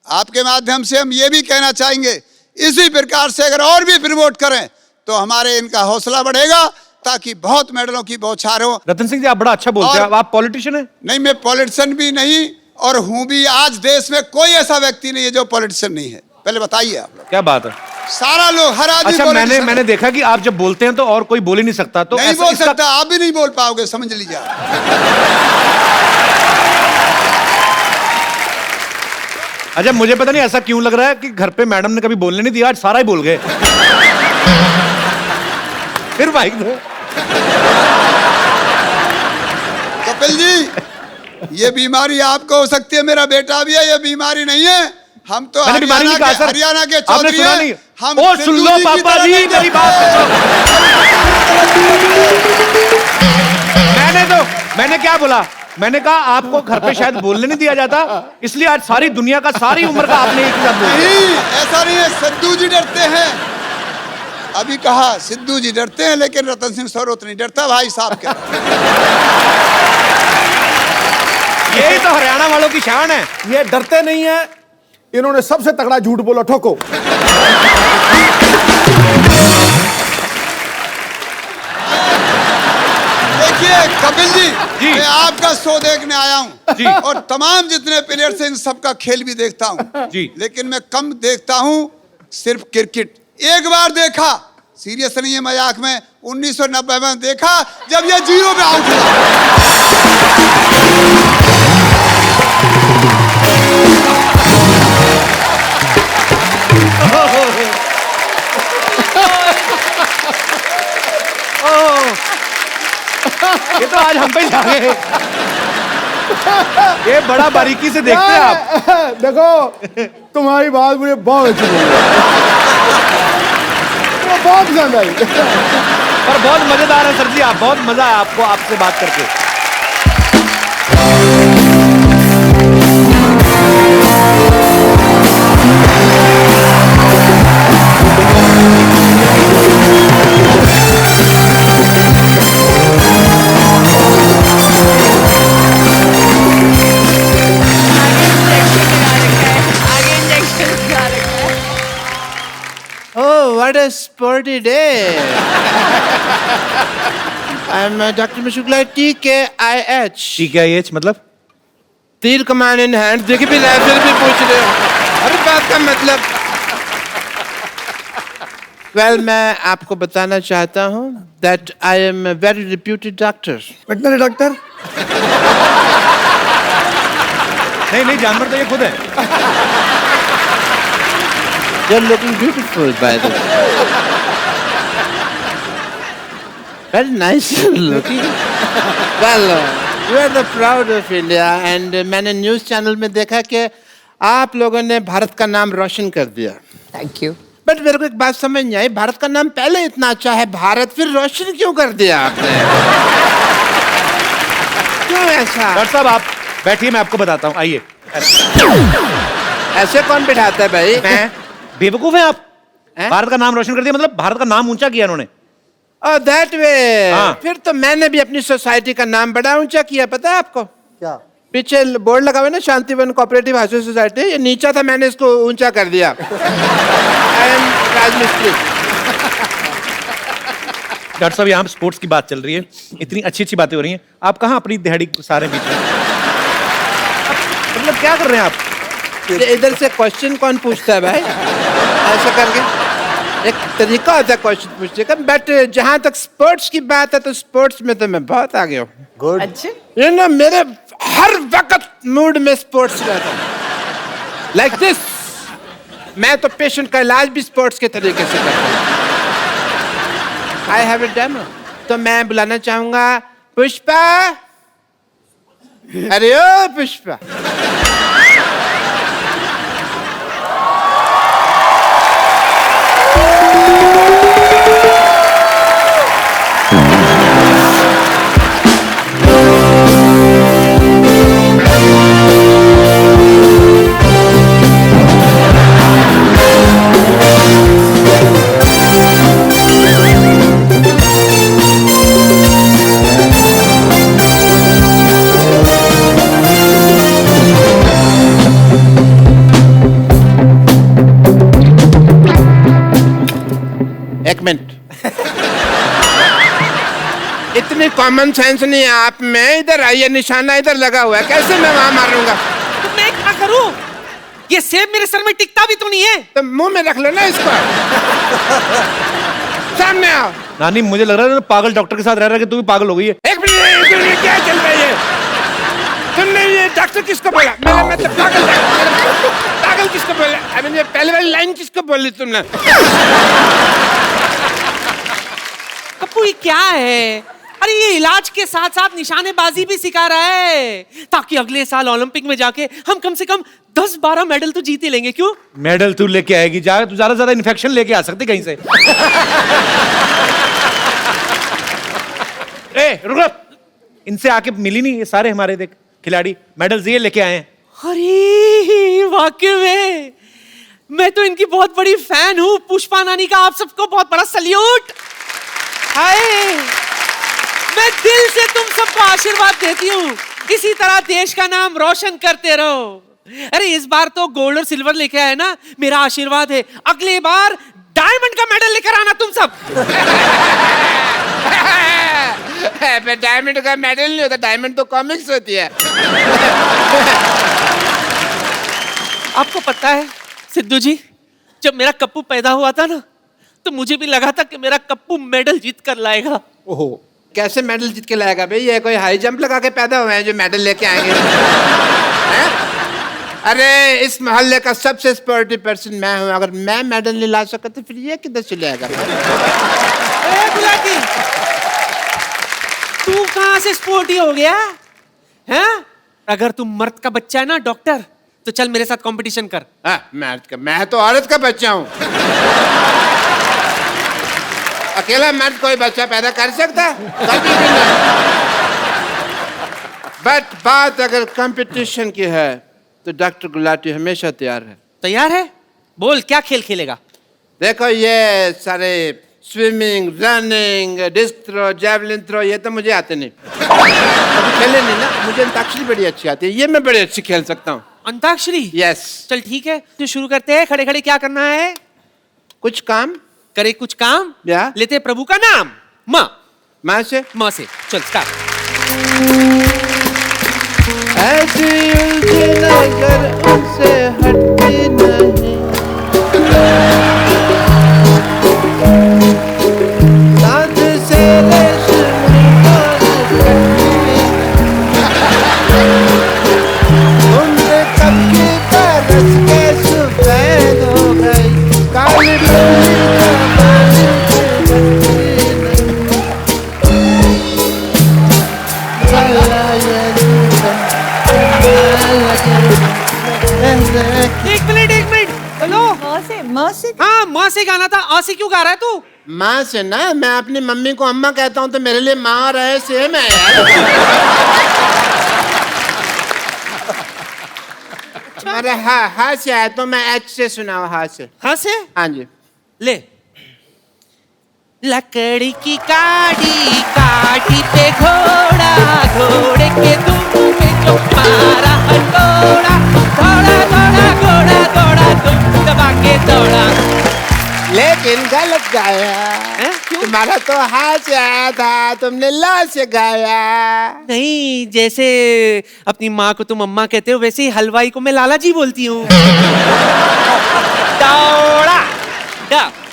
आपके माध्यम से हम ये भी कहना चाहेंगे इसी प्रकार से अगर और भी प्रमोट करें तो हमारे इनका हौसला बढ़ेगा, ताकि बहुत मेडलों की बौछार हो। रतन सिंह जी आप बड़ा अच्छा बोलते हैं, आप पॉलिटिशियन हैं? नहीं, मैं पॉलिटिशियन भी नहीं और हूं भी। आज देश में कोई ऐसा व्यक्ति नहीं है जो पॉलिटिशियन नहीं है। पहले बताइए आप लोग। क्या बात है? सारा लोग, हर आदमी। अच्छा, मैंने देखा कि आप जब बोलते हैं तो और कोई बोल ही नहीं सकता, तो नहीं बोल सकता, आप भी नहीं बोल पाओगे, समझ लीजिए। अच्छा, मुझे पता नहीं ऐसा क्यों लग रहा है कि घर पे मैडम ने कभी बोलने नहीं दिया, आज सारा ही बोल गए। फिर माइक दो। कपिल जी, ये बीमारी आपको हो सकती है, मेरा बेटा भी है, ये बीमारी नहीं है। हम तो हरियाणा के चौधरी हैं। हम सुन लो पापा जी मेरी बात। मैंने क्या बोला? मैंने कहा आपको घर पे शायद बोलने नहीं दिया जाता, इसलिए आज सारी दुनिया का, सारी उम्र का आपने एक ही साथ बोला। नहीं, ऐसा नहीं है। सिद्धू जी डरते हैं, अभी कहा सिद्धू जी डरते हैं, लेकिन रतन सिंह सरोत नहीं डरता भाई साहब। क्या यही तो हरियाणा वालों की शान है। ये डरते नहीं है, इन्होंने सबसे तगड़ा झूठ बोला, ठोको। देखिए कपिल जी, मैं आपका शो देखने आया हूँ और तमाम जितने प्लेयर्स हैं इन सबका खेल भी देखता हूँ, लेकिन मैं कम देखता हूँ सिर्फ क्रिकेट। एक बार देखा, सीरियस नहीं है मजाक में, 1990 में देखा जब ये 0 पे आउट ये तो आज हम पे जा गए। ये बड़ा बारीकी से देखते हैं आप। देखो, तुम्हारी बात मुझे बहुत अच्छी लगी, बहुत पसंद आई। पर बहुत मजेदार है सर जी, आप बहुत मजा आया आपको आपसे बात करके। What a sporty day! I'm Dr. Mashukla, TKIH. TKIH मतलब? तीर कमान इन हैंड। देखिए भी फिर भी पूछ रहे हो, हर बात का मतलब। Well, मैं आपको बताना चाहता हूँ that I am a very reputed doctor. Veterinary doctor? नहीं, जानवर तो ये खुद है। You're looking beautiful, by the way. Very nice looking. Well, you are the proud of India, and मैंने न्यूज़ चैनल में देखा कि आप लोगों ने भारत का नाम रोशन कर दिया। Thank you. बट मेरे को एक बात समझ नहीं आई, भारत का नाम पहले इतना अच्छा है, भारत फिर रोशन क्यों कर दिया आपने? क्यों ऐसा? डॉक्टर साहब आप बैठिए, मैं आपको बताता हूँ, आइए। ऐसे कौन बिठाता है भाई? मैं बेवकूफ है आप? भारत का नाम रोशन कर दिया मतलब भारत का नाम ऊंचा किया उन्होंने। Oh, that way. फिर तो मैंने भी अपनी सोसाइटी का नाम बड़ा ऊंचा किया, पता है आपको? क्या? पीछे बोर्ड लगा हुआ है ना, शांतिवन कोऑपरेटिव हाउसिंग सोसाइटी, ये नीचा था, मैंने इसको ऊंचा कर दिया। आई एम राजमिस्त्री। डॉक्टर साहब यहाँ स्पोर्ट्स की बात चल रही है, इतनी अच्छी अच्छी बातें हो रही हैं, आप कहाँ अपनी दिहाड़ी सारे बीच में? मतलब क्या कर रहे हैं आप? इधर से क्वेश्चन कौन पूछता है भाई? ऐसा करके एक तरीका होता है क्वेश्चन पूछने का, बट जहाँ तक स्पोर्ट्स की बात है तो स्पोर्ट्स में तो मैं बहुत आगे हूँ। गुड। अच्छे? ये ना मेरे हर वक्त मूड में स्पोर्ट्स रहता है। लाइक दिस, मैं तो पेशेंट का इलाज भी स्पोर्ट्स के तरीके से करता हूँ। I have a demo. तो मैं बुलाना चाहूंगा पुष्पा। अरे ओ पुष्पा, एक मिनट। इतनी कॉमन सेंस नहीं है आप में। इधर आइए, निशाना इधर लगा हुआ है, कैसे मैं वहां मारूंगा? तो मैं क्या करूं? ये सेब मेरे सर में टिकता भी तो नहीं है। तो मुंह में रख लो ना इसको। सामने आओ। नानी, मुझे लग रहा है पागल डॉक्टर के साथ रह रहा है कि तू भी पागल हो गई है। एक मिनट, क्या चल रहा है? तुमने ये डॉक्टर किसको बोला? मेरा मतलब पागल। पागल किसको बोला? अभी ये पहले वाली लाइन किसको बोली तुमने? कप्पू ये क्या है? अरे ये इलाज के साथ साथ निशानेबाजी भी सिखा रहा है, ताकि अगले साल ओलंपिक में जाके हम कम से कम 10-12 मेडल तो जीत ही लेंगे। क्यों? मेडल तू लेके आएगी, जा तू ज्यादा से ज्यादा इन्फेक्शन लेके आ सकती कहीं से। ए रुक, इनसे आके मिली नहीं, ये सारे हमारे देख खिलाड़ी मेडल्स ये लेके आए हैं। अरे वाकई में मैं तो इनकी बहुत बड़ी फैन हूँ। पुष्पा नानी का आप सबको बहुत बड़ा सल्यूट। हाय, मैं दिल से तुम सबको आशीर्वाद देती हूँ, इसी तरह देश का नाम रोशन करते रहो। अरे इस बार तो गोल्ड और सिल्वर लेके आए ना, मेरा आशीर्वाद है अगले बार डायमंड का मेडल लेकर आना तुम सब। डायमंड का मेडल नहीं होता, डायमंड तो कॉमिक्स होती है। आपको पता है सिद्धू जी, जब मेरा कप्पू पैदा हुआ था ना, तो मुझे भी लगा था कि मेरा कप्पू मेडल जीत कर लाएगा। ओहो, कैसे मेडल जीत के लाएगा भाई? ये कोई हाई जंप लगा के पैदा हुए हैं जो मेडल लेके आएंगे? अरे इस मोहल्ले का सबसे स्पोर्टिव पर्सन मैं हूँ। अगर मैं मेडल नहीं ला सका तो फिर ये किधर चले आएगा? तू कहाँ से स्पोर्टी हो गया है? अगर तू मर्द का बच्चा है ना डॉक्टर, तो चल मेरे साथ कंपटीशन कर। मैं तो औरत का बच्चा हूँ। अकेला मर्द कोई बच्चा पैदा कर सकता है? कभी भी नहीं। बट बात अगर कंपटीशन की है तो डॉक्टर गुलाटी हमेशा तैयार है। तैयार है? बोल क्या खेल खेलेगा? देखो ये सारे swimming, running, disc throw, javelin throw, ये तो मुझे आते नहीं। कभी खेले नहीं ना। मुझे अंताक्षरी बड़ी अच्छी आती है, ये मैं बड़ी अच्छी खेल सकता हूँ। अंताक्षरी? यस। चल ठीक है, तो शुरू करते हैं। खड़े खड़े क्या करना है? कुछ काम करे, कुछ काम या लेते प्रभु का नाम। माँ से चल स्टार्ट। ऐसी उलझन अगर उनसे हटती नहीं, साथ से रेशमी उम्र कब की बरस के सफेद हो गई, काली एक मिनट हेलो। हाँ माँ से गाना था, आ से क्यों गा रहा है तू? माँ से ना, मैं अपनी मम्मी को अम्मा कहता हूँ तो मेरे लिए माँ और है सेम है यार। तुम्हारे हाँ से आया तो मैं एच से सुनाऊँ। हाँ से? हाँ जी। ले। लकड़ी की काठी पे घोड़ा, घोड़े के दुम में जो मारा हथौड़ा, घोड़ा दुम दबा के दौड़ा। लेकिन गलत गाया। तुम्हारा तो हाँ से आया था, तुमने ला से गाया। नहीं, जैसे अपनी माँ को तुम अम्मा कहते हो, वैसे ही हलवाई को मैं लाला जी बोलती हूँ। दौड़ा।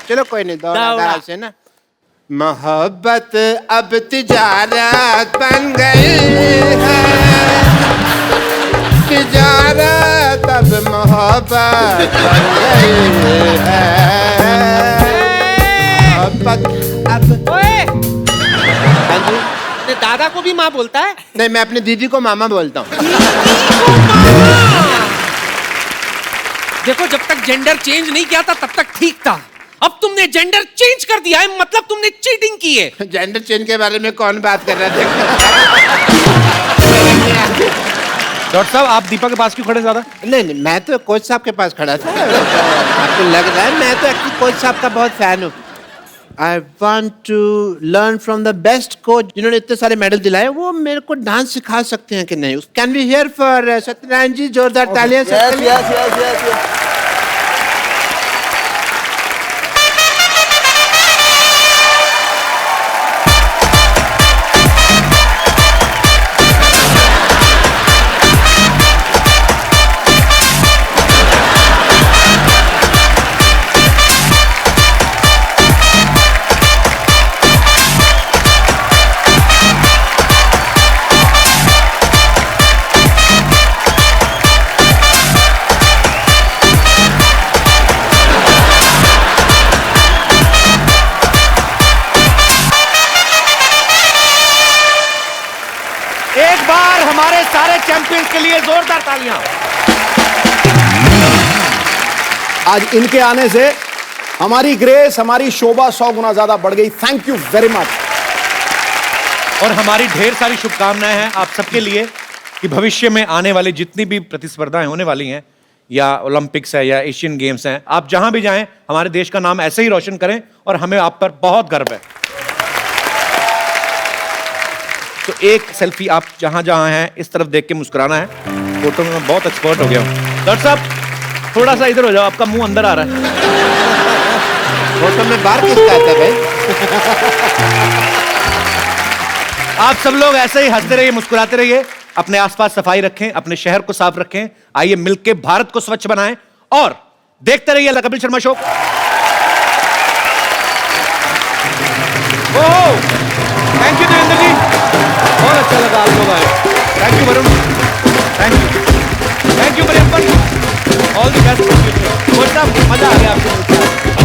चलो कोई नहीं, दौड़ा से ना। मोहब्बत अब तिजारत बन गई है, तिजारत अब मोहब्बत बन गई है। मोहब्बत अब। ओए! हाँ जी? दादा को भी माँ बोलता है? नहीं, मैं अपनी दीदी को मामा बोलता हूँ। देखो, जब तक जेंडर चेंज नहीं किया था तब तक ठीक था, अब तुमने जेंडर चेंज कर दिया है, मतलब तुमने चीटिंग की है। जेंडर चेंज के बारे में कौन बात कर रहा था? डॉक्टर साहब, आप दीपा के पास क्यों खड़े ज्यादा? नहीं, मैं तो कोच साहब के पास खड़ा था। आपको लग रहा है मैं तो एक्चुअली कोच साहब का बहुत फैन हूँ। I want to learn from the best coach जिन्होंने इतने सारे मेडल दिलाए, वो मेरे को डांस सिखा सकते हैं कि नहीं? Can we hear for Satyanarayan जी? जोरदार तालियां। Yes. चैंपियंस के लिए जोरदार तालियां। आज इनके आने से हमारी ग्रेस, हमारी शोभा 100 गुना ज्यादा बढ़ गई। Thank you very much. और हमारी ढेर सारी शुभकामनाएं हैं आप सबके लिए कि भविष्य में आने वाली जितनी भी प्रतिस्पर्धाएं होने वाली हैं, या ओलंपिक्स है या एशियन गेम्स हैं, आप जहां भी जाएं हमारे देश का नाम ऐसे ही रोशन करें और हमें आप पर बहुत गर्व है। तो एक सेल्फी आप जहां जहां हैं इस तरफ देख के मुस्कुराना है। फोटो में मैं बहुत एक्सपर्ट हो गया हूं। डॉक्टर साहब थोड़ा सा इधर हो जाओ, आपका मुंह अंदर आ रहा है। फोटो में बाहर किसका आता है भाई? आप सब लोग ऐसे ही हंसते रहिए, मुस्कुराते रहिए, अपने आसपास सफाई रखें, अपने शहर को साफ रखें। आइए मिलकर भारत को स्वच्छ बनाएं और देखते रहिए the Kapil Sharma show. Thank you Devendra ji, बहुत अच्छा लगा आप लोग आए। Thank you Varun, thank you Mariyappan, all the best. मजा आ गया आपको।